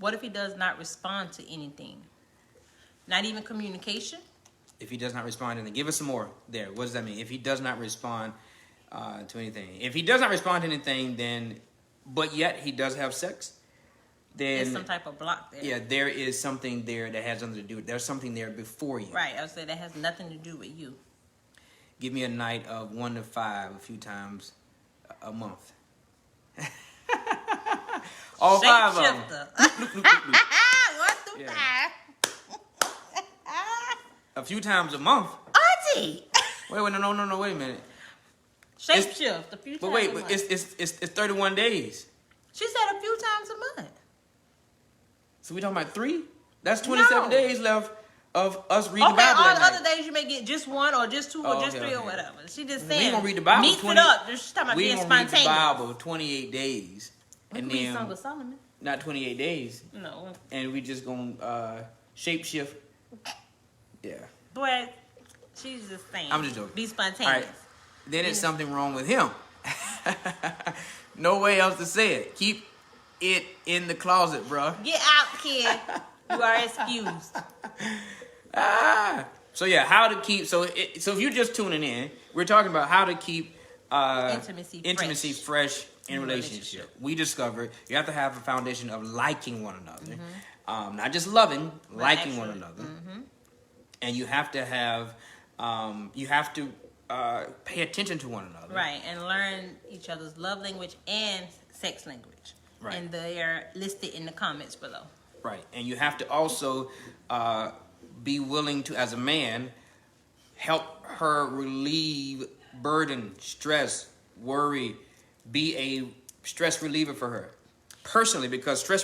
What if he does not respond to anything? Not even communication? If he does not respond to anything. Give us some more there. What does that mean? If he does not respond to anything. If he does not respond to anything, then, but yet he does have sex, then there's some type of block there. Yeah, there is something there that has nothing to do with it. There's something there before you. Right, I would say that has nothing to do with you. Give me a night of 1 to 5 a few times a month. All 5 of them. 1 through 5. A few times a month. Auntie! Wait, no, wait a minute. Shift a few times. But wait, it's 31 days. She said a few times a month. So we talking about 3? That's 27 days left of us reading the Bible. Okay, all the other days you may get just 1 or just 2 or just 3 or whatever. She just saying. We gonna read the Bible. Mix it up. She's talking about being spontaneous. We gonna read the Bible 28 days, and then Song of Solomon. Not 28 days. No. And we just gonna shape shift. Yeah. Boy, she's just saying. I'm just joking. Be spontaneous. All right. Then it's something wrong with him. No way else to say it. Keep it in the closet, bro. Get out, kid. You are excused. So yeah, how to keep. So if you're just tuning in, we're talking about how to keep intimacy fresh in relationship. We discovered you have to have a foundation of liking one another, not just loving, liking one another, and you have to have. You have to pay attention to one another. Right, and learn each other's love language and sex language. Right. And they are listed in the comments below. Right, and you have to also be willing to, as a man, help her relieve burden, stress, worry, be a stress reliever for her. Personally, because stress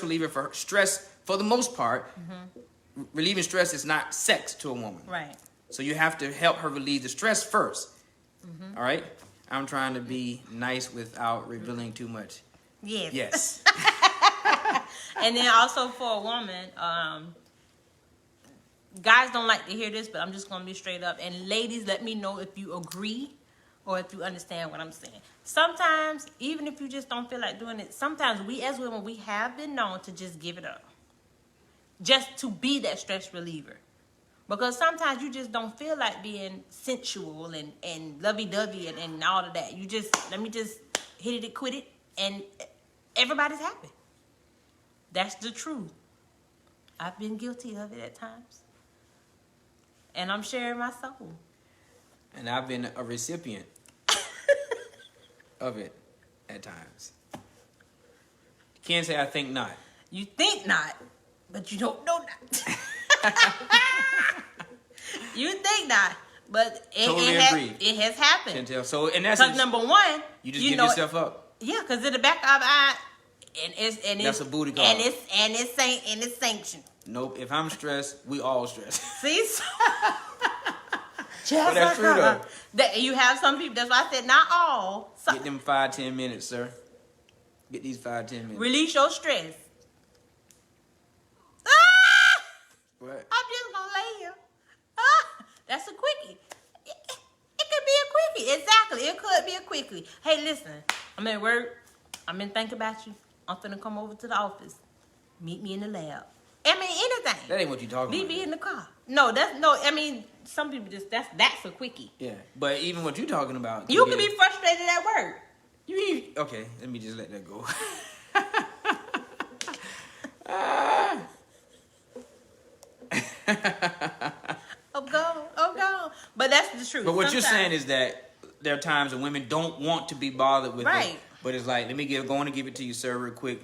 for the most part, relieving stress is not sex to a woman. Right. So you have to help her relieve the stress first. All right? I'm trying to be nice without revealing too much. Yes. Yes. And then also for a woman, guys don't like to hear this, but I'm just going to be straight up. And ladies, let me know if you agree or if you understand what I'm saying. Sometimes, even if you just don't feel like doing it, sometimes we as women, we have been known to just give it up. Just to be that stress reliever. Because sometimes you just don't feel like being sensual and lovey-dovey and all of that. You just, let me just hit it and quit it, and everybody's happy. That's the truth. I've been guilty of it at times. And I'm sharing my soul. And I've been a recipient of it at times. You can't say I think not. You think not, but you don't know not. You think not, but Totally agree. It has happened. Chantel. So in essence, Because number one, you just give yourself up. Yeah, because in the back of our eye, and That's a booty call. and it's sanctioned. Nope. If I'm stressed, we all stressed. See, so, But that's true though. That you have some people. That's why I said not all. Some, Get them 5-10 minutes, sir. Get these 5-10 minutes. release your stress. What? I'm just gonna lay here. That's a quickie. It could be a quickie. Exactly. It could be a quickie. Hey, listen. I'm at work. I'm been thinking about you. I'm finna come over to the office. Meet me in the lab. I mean, anything. That ain't what you talking Meet about. me in the car. No, that's no. I mean, some people just that's a quickie. Yeah, but even what you talking about, You can be frustrated at work. Okay, let me just let that go. I'm gone. But that's the truth. But what you're Sometimes- saying is that there are times when women don't want to be bothered with Right. it. But it's like, let me go on and give it to you, sir, real quick,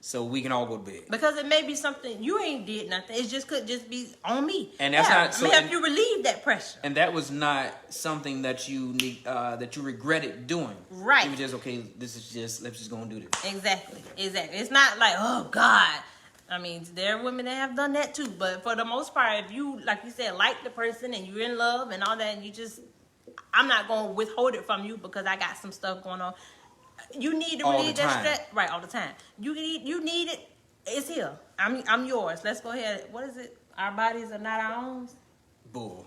so we can all go to bed. Because it may be something you ain't did nothing. It just could just be on me. And that's not- so- I mean, if you relieve that pressure. And that was not something that you need, that you regretted doing. Right. You were just, okay, let's just go and do this. Exactly. It's not like, oh God. I mean, there are women that have done that too. But for the most part, if you, like you said, like the person and you're in love and all that, and you just, I'm not going to withhold it from you because I got some stuff going on. You need to All relieve the that time. stress. Right, all the time. You need it. It's here. I'm yours. Let's go ahead. What is it? Our bodies are not our own. Bull.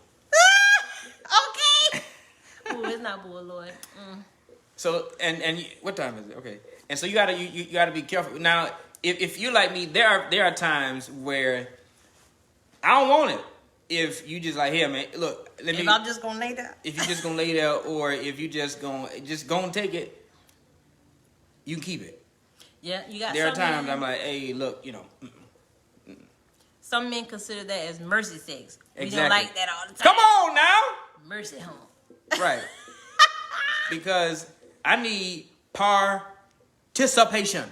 Okay. Ooh, it's not bull, Lord. So and what time is it? Okay. And so you gotta be careful. Now, if you like me, there are times where I don't want it. If you just like, here, man, look, If I'm just gonna lay down. if you just gonna lay there, or if you just gonna take it, you can keep it. Yeah, you got. There are some times men- I'm like, hey, look, Some men consider that as mercy sex. We Exactly. don't like that all the time. come on now, Mercy home. right? Because I need participation.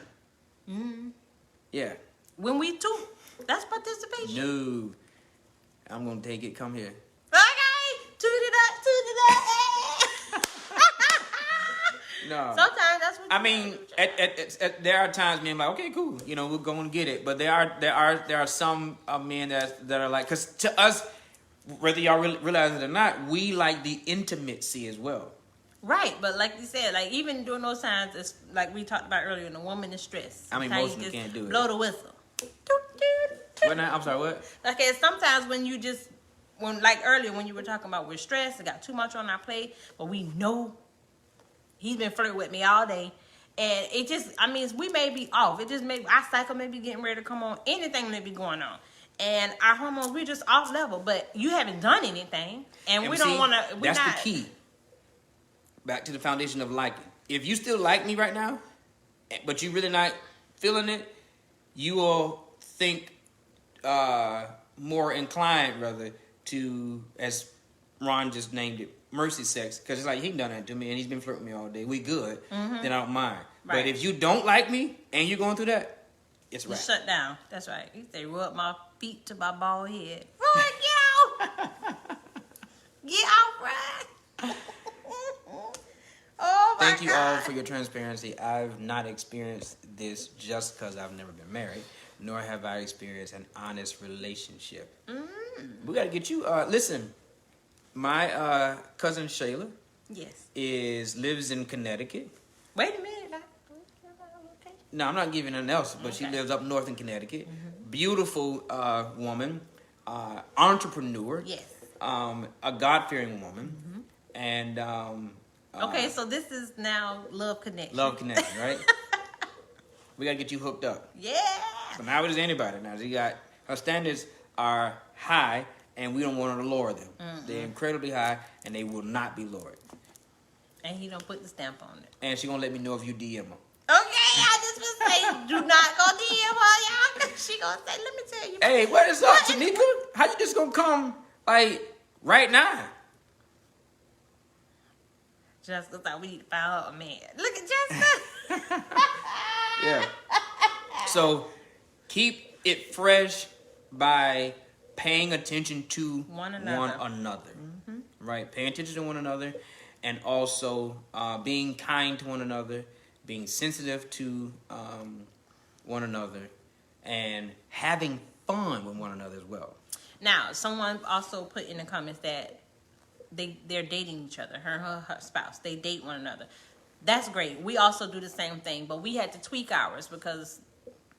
Yeah. When we two, that's participation. No, I'm gonna take it. Come here. Okay, toot it up. No. Sometimes that's what. I mean, there are times men like, okay, cool, we're going to get it. But there are some men that are like, because to us, whether y'all realize it or not, we like the intimacy as well. Right, but like you said, like even during those times, it's like we talked about earlier, when the woman is stressed. I mean, sometimes most you of them just can't do it. Blow the whistle. What now? I'm sorry, what? Okay, sometimes like earlier when you were talking about we're stressed, it got too much on our plate, but we know he's been flirting with me all day. And it just, I mean, we may be off. It just our cycle may be getting ready to come on. Anything may be going on. And our hormones, we're just off level. But you haven't done anything. And we don't want to, That's the key. Back to the foundation of liking. If you still like me right now, but you really not feeling it, you will think more inclined, rather, to, as Ron just named it, mercy sex, because it's like he done that to me and he's been flirting with me all day. We good, then I don't mind. Right. But if you don't like me and you're going through that, it's You right. shut down. That's right. You say rub my feet to my bald head. Roy, get out! Get out, Roy! Oh my Thank you all God. for your transparency. I've not experienced this just because I've never been married, nor have I experienced an honest relationship. We got to get you. Listen, my cousin Shayla Yes. lives in Connecticut. Wait a minute. Okay. No, I'm not giving nothing else, but she Okay. lives up north in Connecticut. Beautiful woman, entrepreneur. Yes. A God-fearing woman, and Okay, so this is now love connection. love connection, right? We gotta get you hooked up. Yeah. So now it is anybody. Now she got her standards are high, and we don't want her to lower them. They're incredibly high, and they will not be lowered. And he don't put the stamp on it. And she gonna let me know if you DM her. Okay, I just been saying, do not go DM her, y'all. She gonna say, let me tell you. Hey, what is up, Tanika? How you just gonna come like right now? Jessica thought we need to find her a man. Look at Jessica. Yeah. So keep it fresh by paying attention to One another. Right? Paying attention to one another, and also being kind to one another, being sensitive to one another, and having fun with one another as well. Now, someone also put in the comments that they're dating each other. Her and her spouse. They date one another. That's great. We also do the same thing, but we had to tweak ours because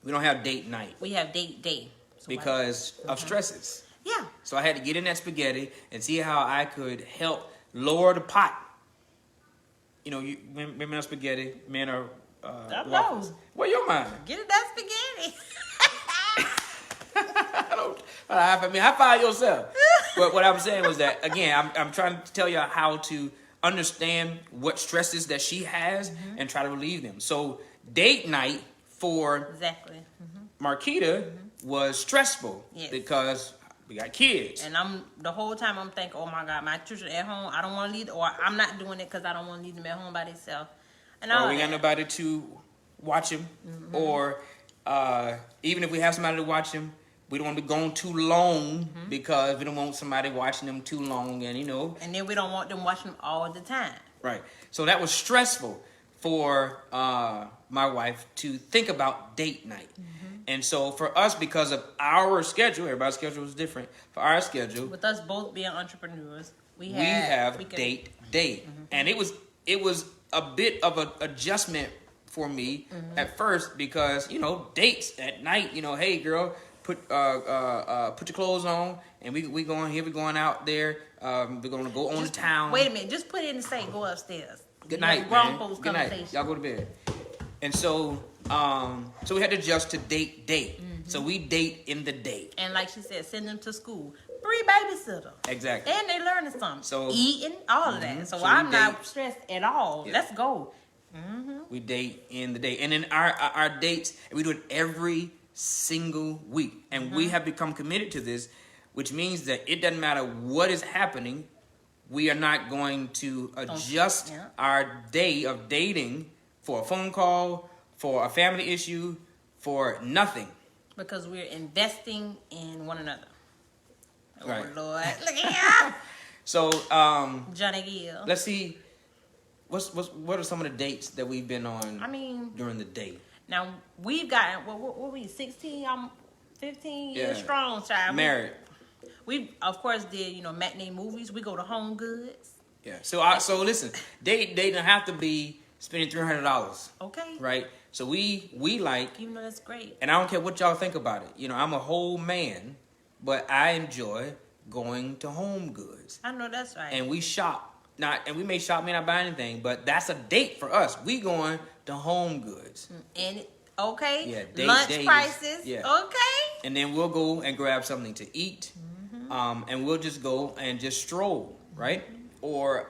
We don't have date night we have date day. So because of stresses. yeah. So I had to get in that spaghetti and see how I could help lower the pot. You know, women are spaghetti, men are waffles. know. Where your mind? Get it that spaghetti. High five yourself. But what I'm saying was that, again, I'm trying to tell you how to understand what stresses that she has and try to relieve them. So date night for Exactly. Marquita was stressful Yes. because we got kids. And the whole time I'm thinking, oh my God, my children at home, I don't want to leave, or I'm not doing it because I don't want to leave them at home by themselves. And Or we got nobody to watch them. Or even if we have somebody to watch them, we don't want to be gone too long because we don't want somebody watching them too long. And, you know. And then we don't want them watching them all the time. Right. So that was stressful for my wife to think about date night. And so for us, because of our schedule, everybody's schedule is different. For our schedule, With us both being entrepreneurs, we we have can- date day. And it was a bit of an adjustment for me at first because, you know, dates at night, you know, hey girl, put your clothes on and we going out there. We're gonna go on to town. Wait a minute, just put it in the say, go upstairs. Good night, grown man. folks Good night. conversation. Y'all go to bed. And so we had to adjust to date day. So we date in the day. And like she said, send them to school. Free babysitter. Exactly. And they learning something. So- eating, all of that. So So I'm we not date- stressed at all. Yeah. Let's go. We date in the day. And then our dates, we do it every single week. And we have become committed to this, which means that it doesn't matter what is happening, we are not going to adjust Yeah. our day of dating for a phone call, for a family issue, for nothing. Because we're investing in one another. Oh, Right. Lord. Look at you. So Johnny Gill. let's see, what are some of the dates that we've been on I mean, during the day? now we've gotten, what we, 16, 15 years Yeah. strong, child. Married. We, of course, did, matinee movies. We go to Home Goods. Yeah. So listen, they don't have to be spending $300, Okay. right? So we like, Even though that's great. and I don't care what y'all think about it. I'm a whole man, but I enjoy going to Home Goods, I know that's right. and we shop. And we may shop, may not buy anything, but that's a date for us. We going to Home Goods, And okay. Yeah, date Lunch days. prices. Yeah. Okay. and then we'll go and grab something to eat, and we'll just go and just stroll, right? Or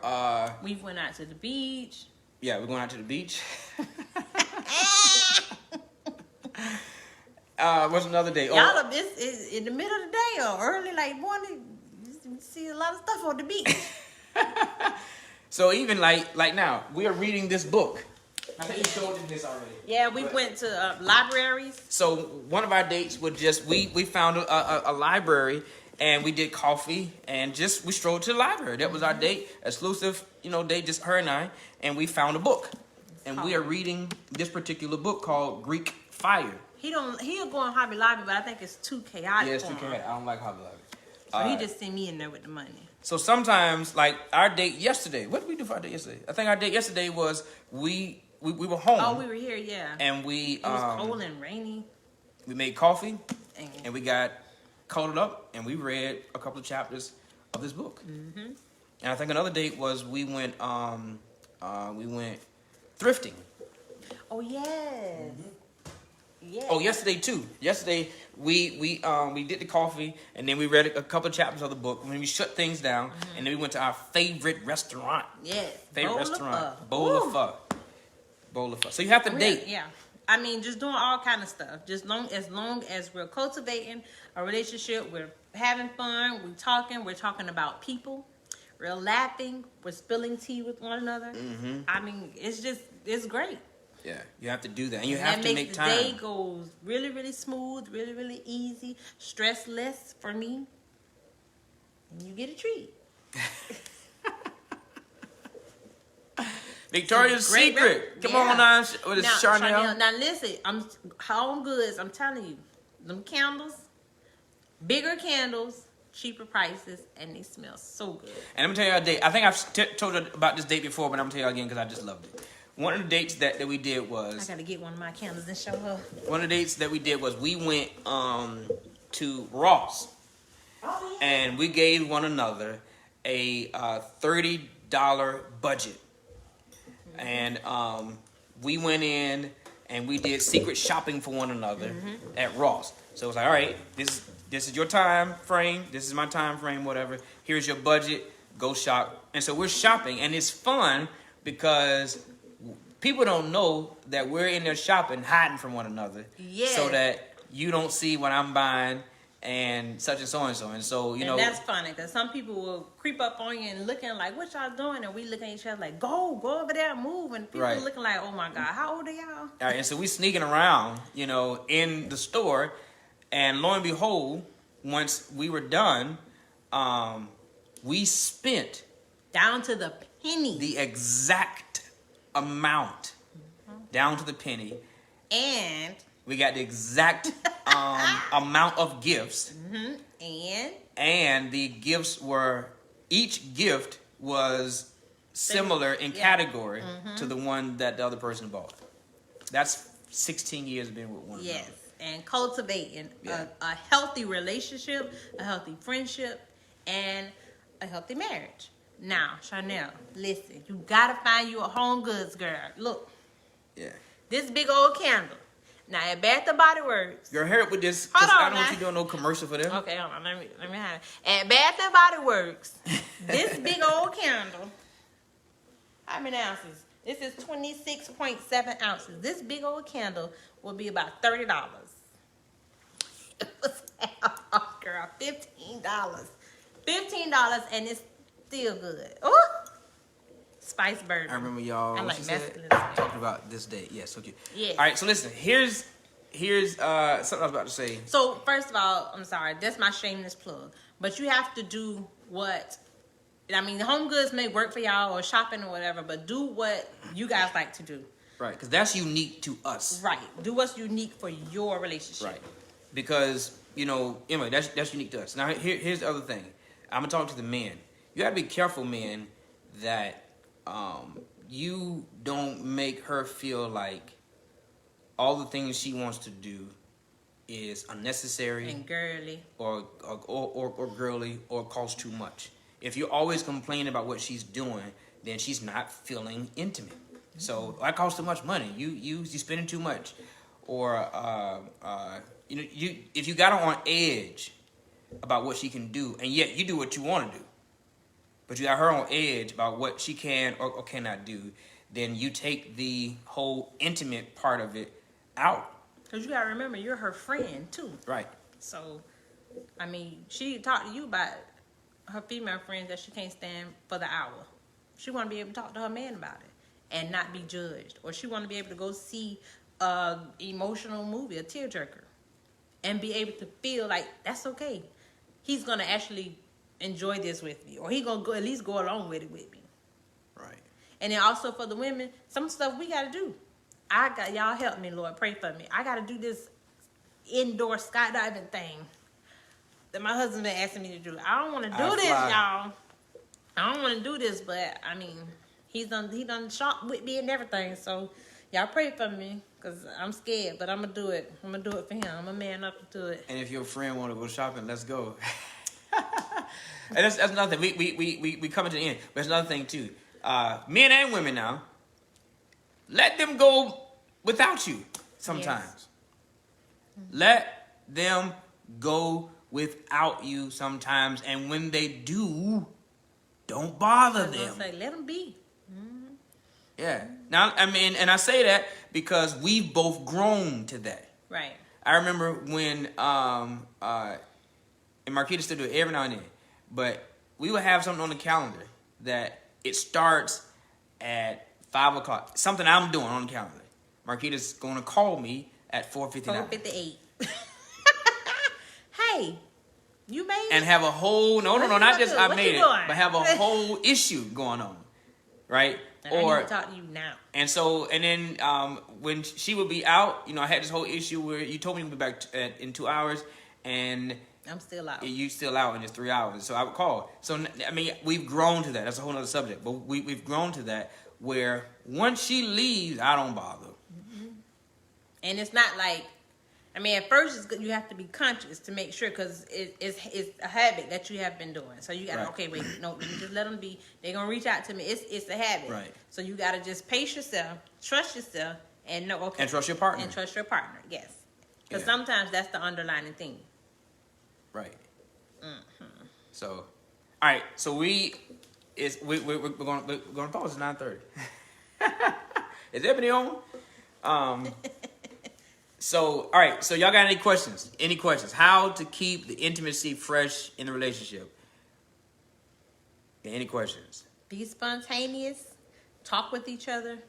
We went out to the beach. yeah, we're going out to the beach. What's another day? Y'all are this is in the middle of the day or early like morning. You see a lot of stuff on the beach. So even like now, we are reading this book. I think you showed you this already. Yeah, we went to libraries. So one of our dates was just we found a library and we did coffee and just we strolled to the library. That was our date, exclusive, date, just her and we found a book, and we are reading this particular book called Greek Fire. He'll go on Hobby Lobby, but I think it's too chaotic. Yeah, it's too chaotic. I don't like Hobby Lobby. So he just sent me in there with the money. So sometimes, like our date yesterday, what did we do for our date yesterday? I think our date yesterday was we were home. Oh, we were here, yeah. And it was cold and rainy. We made coffee, and we got cuddled up, and we read a couple of chapters of this book. Mm-hmm. And I think another date was we went thrifting. Oh yes. Mm-hmm. Yeah. Oh, yesterday too. Yesterday we did the coffee, and then we read a couple of chapters of the book. When we shut things down, and then we went to our favorite restaurant. Yes. Bowl of pho. So you have to date. Yeah. I mean, just doing all kind of stuff. Just as long as we're cultivating a relationship, we're having fun, we're talking about people, we're laughing, we're spilling tea with one another. Mm-hmm. I mean, it's great. Yeah, you have to do that, and you have to make time. The day goes really, really smooth, really, really easy, stressless for me, and you get a treat. Victoria's Secret. Come on now, with Charnel. Now listen, I'm Home Goods. I'm telling you, them candles, bigger candles, cheaper prices, and they smell so good. And I'm gonna tell you a date. I think I've told you about this date before, but I'm gonna tell you again because I just loved it. One of the dates that we did was... I gotta get one of my candles and show her. One of the dates that we did was we went to Ross. Oh, yeah. And we gave one another a $30 budget. Mm-hmm. And we went in and we did secret shopping for one another at Ross. So it was like, all right, this is your time frame. This is my time frame, whatever. Here's your budget. Go shop. And so we're shopping. And it's fun because... people don't know that we're in there shopping, hiding from one another. Yeah. So that you don't see what I'm buying and such and so and so. And so, And that's funny because some people will creep up on you and looking like, what y'all doing? And we looking at each other like, go over there and move. And people looking like, oh my God, how old are y'all? All right, and so we sneaking around, in the store. And lo and behold, once we were done, we spent... down to the penny. The exact amount down to the penny, and we got the exact amount of gifts, and the gifts were, each gift was similar in category to the one that the other person bought. That's 16 years of being with one another. Yes, and cultivating a healthy relationship, a healthy friendship, and a healthy marriage. Now, Chanel, listen, you gotta find you a Home Goods girl. Look. Yeah. This big old candle. Now, at Bath and Body Works. Girl, hurry up with this, because I don't want you doing no commercial for them. Okay, hold on. Let me have it. At Bath and Body Works, this big old candle, how many ounces? This is 26.7 ounces. This big old candle will be about $30. It was girl, $15. $15, and it's still good. Oh, spice bourbon. I remember y'all. I like masculine. Talking about this day. Yes, okay. Yeah. All right. So listen. Here's something I was about to say. So first of all, I'm sorry. That's my shameless plug. But you have to do what. I mean, Home Goods may work for y'all or shopping or whatever, but do what you guys like to do. Right, because that's unique to us. Right. Do what's unique for your relationship. Right. Because anyway, that's unique to us. Now here's the other thing. I'm gonna talk to the men. You gotta be careful, men, that you don't make her feel like all the things she wants to do is unnecessary and girly or girly or costs too much. If you're always complaining about what she's doing, then she's not feeling intimate. Mm-hmm. So that costs too much money. You spending too much, or if you got her on edge about what she can do, and yet you do what you want to do, but you got her on edge about what she can or cannot do, then you take the whole intimate part of it out. Because you got to remember, you're her friend, too. Right. So, I mean, she talked to you about her female friends that she can't stand for the hour. She want to be able to talk to her man about it and not be judged. Or she want to be able to go see a emotional movie, a tearjerker, and be able to feel like that's okay. He's gonna actually enjoy this with me, or he gonna go at least go along with it with me. Right. And then also for the women, some stuff we gotta do. Y'all help me, Lord, pray for me. I gotta do this indoor skydiving thing that my husband been asking me to do. I don't want to do this, y'all. I don't want to do this, but I mean, he done shot with me and everything. So y'all pray for me, cause I'm scared, but I'm gonna do it. I'm gonna do it for him. I'm a man up to it. And if your friend want to go shopping, let's go. And that's another thing. We coming to the end, but it's another thing too. Men and women now, let them go without you sometimes. Yes. Let them go without you sometimes, and when they do, don't bother them. Say, let them be. Mm-hmm. Yeah. Now, I mean, and I say that because we've both grown to that. Right. I remember when, and Marquita still do it every now and then, but we would have something on the calendar that it starts at 5 o'clock. Something I'm doing on the calendar. Marquita's going to call me at 4:59. 4:58. Hey, you made it? And have a whole, not just I made it, doing? but have a whole issue going on, right? And I need to talk to you now. And so, and then when she would be out, I had this whole issue where you told me to be back in 2 hours, and I'm still out. You still out, and it's 3 hours. So I would call. So I mean, we've grown to that. That's a whole other subject, but we've grown to that where once she leaves, I don't bother. Mm-hmm. And it's not like, I mean, at first it's good. You have to be conscious to make sure, because it's a habit that you have been doing. So you got to, okay, wait, no, let me just let them be. They're going to reach out to me. It's a habit. Right. So you got to just pace yourself, trust yourself, and know, okay. And trust your partner. And trust your partner, yes. Because sometimes that's the underlying thing. Right. Mm-hmm. So, all right. So we're going to pause at 9:30. Is Ebony on? So, all right. So y'all got any questions? Any questions? How to keep the intimacy fresh in the relationship? Any questions? Be spontaneous. Talk with each other.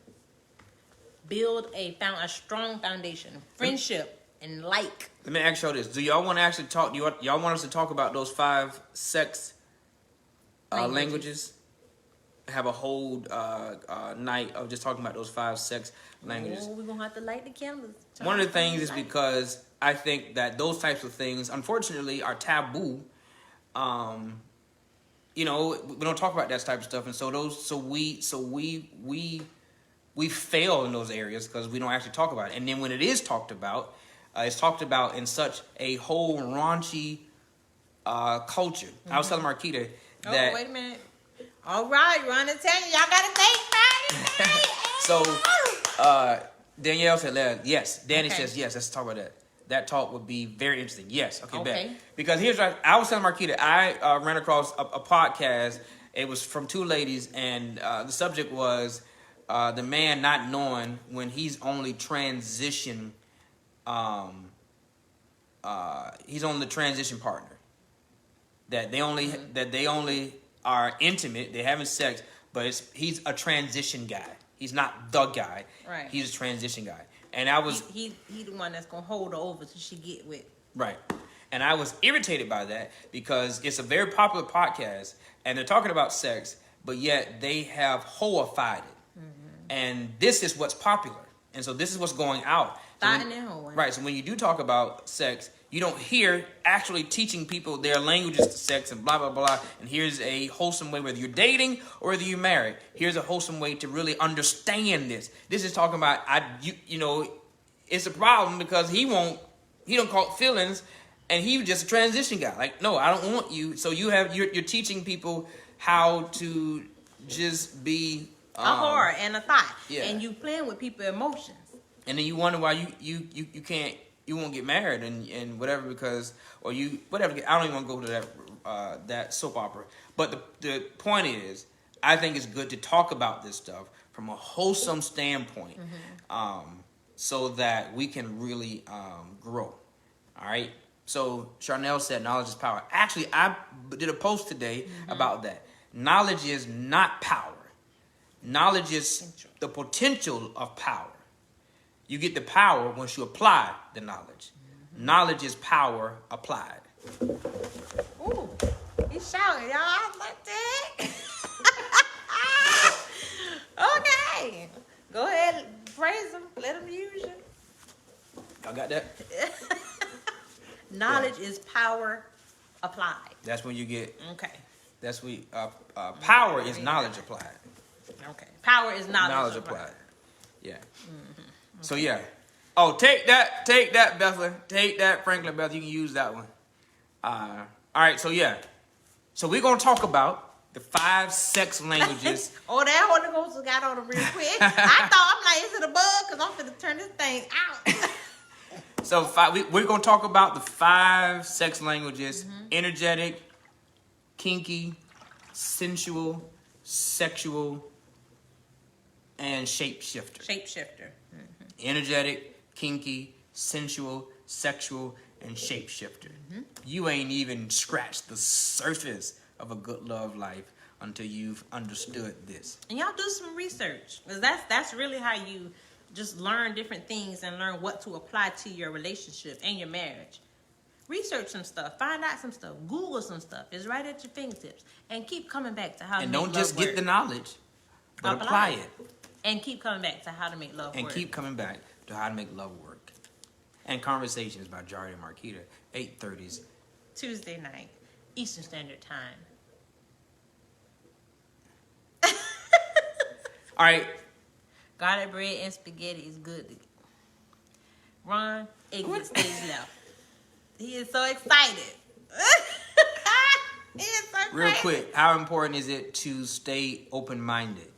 Build a strong foundation. Friendship and like. Let me ask y'all this. Do y'all want to actually talk? Do y'all want us to talk about those 5 sex languages? Have a whole night of just talking about those 5 sex languages. Oh, we're going to have to light the candles. One of the things is because I think that those types of things, unfortunately, are taboo. We don't talk about that type of stuff, and so we fail in those areas because we don't actually talk about it. And then when it is talked about, it's talked about in such a whole raunchy culture. Mm-hmm. I was telling Marquita that. Oh, wait a minute. All right, Ron, I'm telling you, y'all got to think about it. So, Danielle said yes. Danny says yes. Let's talk about that. That talk would be very interesting. Yes. Okay. Bet. Because here's what I was telling Marquita. I ran across a podcast. It was from 2 ladies, and the subject was the man not knowing when he's only transition. He's on the transition partner. That they only are intimate. They're having sex, but he's a transition guy. He's not the guy. Right. He's a transition guy. And I was he the one that's gonna hold her over till she get with. Right. And I was irritated by that because it's a very popular podcast and they're talking about sex, but yet they have hoified it. Mm-hmm. And this is what's popular. And so this is what's going out. Right. So when you do talk about sex, you don't hear actually teaching people their languages to sex and blah, blah, blah. And here's a wholesome way, whether you're dating or whether you're married, here's a wholesome way to really understand this. This is talking about, it's a problem because he don't call it feelings and he was just a transition guy. Like, no, I don't want you. So you're teaching people how to just be a whore and a thought. Yeah. And you playing with people's emotions. And then you wonder why you won't get married and whatever because I don't even want to go to that soap opera. But the point is, I think it's good to talk about this stuff from a wholesome standpoint, mm-hmm. So that we can really grow. All right. So Charnel said knowledge is power. Actually, I did a post today about that. Knowledge is not power. Knowledge is the potential of power. You get the power once you apply the knowledge. Knowledge is power applied. Ooh, he's shouting, y'all. I like that. Okay. Go ahead, praise him. Let him use you. Y'all got that? Knowledge is power applied. That's when you get. Okay. That's we. Power is knowledge applied. Okay. Power is knowledge applied. Yeah. So yeah. Oh, take that, Bethel. Take that, Franklin Bethel. You can use that one. All right. So yeah. So we're gonna talk about the 5 sex languages. Oh, that Holy Ghost got on him real quick. I thought, I'm like, is it a bug? Because I'm finna turn this thing out. So we're going to talk about the 5 sex languages. Energetic, kinky, sensual, sexual, and shapeshifter. Shapeshifter. Energetic, kinky, sensual, sexual, and shapeshifter. You ain't even scratched the surface of a good love life until you've understood this. And y'all do some research. Because that's really how you just learn different things and learn what to apply to your relationship and your marriage. Research some stuff. Find out some stuff. Google some stuff. It's right at your fingertips. And keep coming back to how to make love work. And don't just get the knowledge, but apply it. And keep coming back to how to make love work. And keep coming back to how to make love work. And Conversations by Jari and Marquita, 8:30s. Tuesday night, Eastern Standard Time. All right. Garlic bread and spaghetti is good. Ron, exit stage left. He is so excited. He is so Real crazy. quick, how important is it to stay open-minded?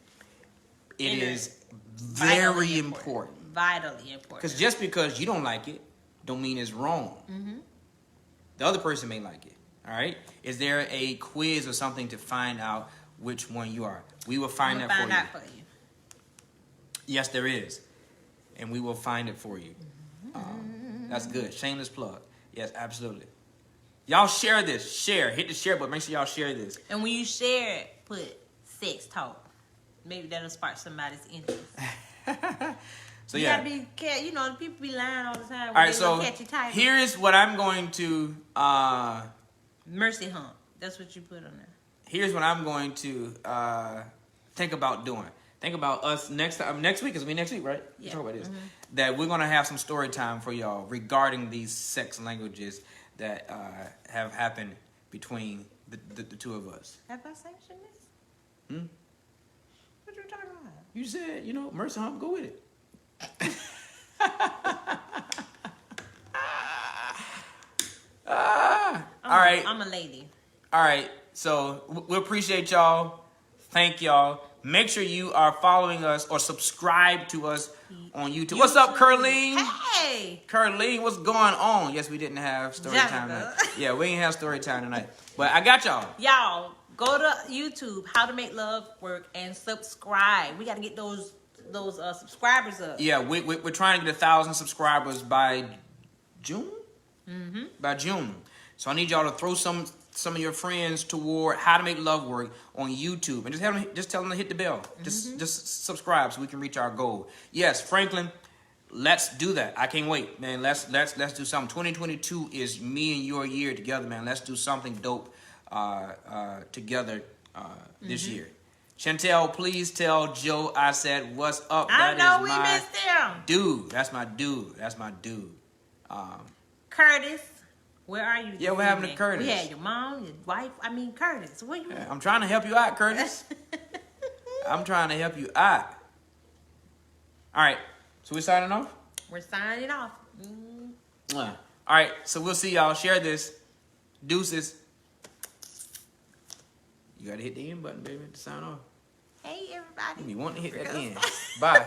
It is very important. Vitally important. Because just because you don't like it, don't mean it's wrong. The other person may like it. All right? Is there a quiz or something to find out which one you are? We will find that for you. Yes, there is. And we will find it for you. That's good. Shameless plug. Yes, absolutely. Y'all share this. Share. Hit the share button. Make sure y'all share this. And when you share it, put sex talk. Maybe that'll spark somebody's interest. So you yeah. gotta be careful. You know, people be lying all the time. All right, so here is what I'm going to... Mercy hump. That's what you put on there. Here's what I'm going to think about doing. Think about us next time. Next week is next week, right? Yeah. Talk about this. That we're gonna have some story time for y'all regarding these sex languages that have happened between the two of us. Have I sanctioned this? What you talking about? You said, mercy hump. Go with it. All right. I'm a lady. All right. So we appreciate y'all. Thank y'all. Make sure you are following us or subscribe to us on YouTube. What's up, Curleen? Hey. Curleen, what's going on? Yes, we didn't have story time tonight. Yeah, we didn't have story time tonight. But I got y'all. Y'all, go to YouTube, How to Make Love Work, and subscribe. We got to get those subscribers up. Yeah, we're trying to get 1,000 subscribers by June? By June. So I need y'all to throw some of your friends toward How to Make Love Work on YouTube, and just tell them to hit the bell. Just subscribe so we can reach our goal. Yes, Franklin, let's do that. I can't wait, man. Let's do something. 2022 is me and your year together, man. Let's do something dope together this year. Chantel, please tell Joe I said what's up. I know we missed him. Dude, that's my dude. That's my dude. Curtis. Where are you? Yeah, what happened to Curtis? We had your mom, your wife. Curtis. Where you? Yeah, I'm trying to help you out, Curtis. I'm trying to help you out. All right. So we're signing off? We're signing off. All right. So we'll see y'all. Share this. Deuces. You got to hit the end button, baby, to sign off. Hey, everybody. You want to hit that end. Bye.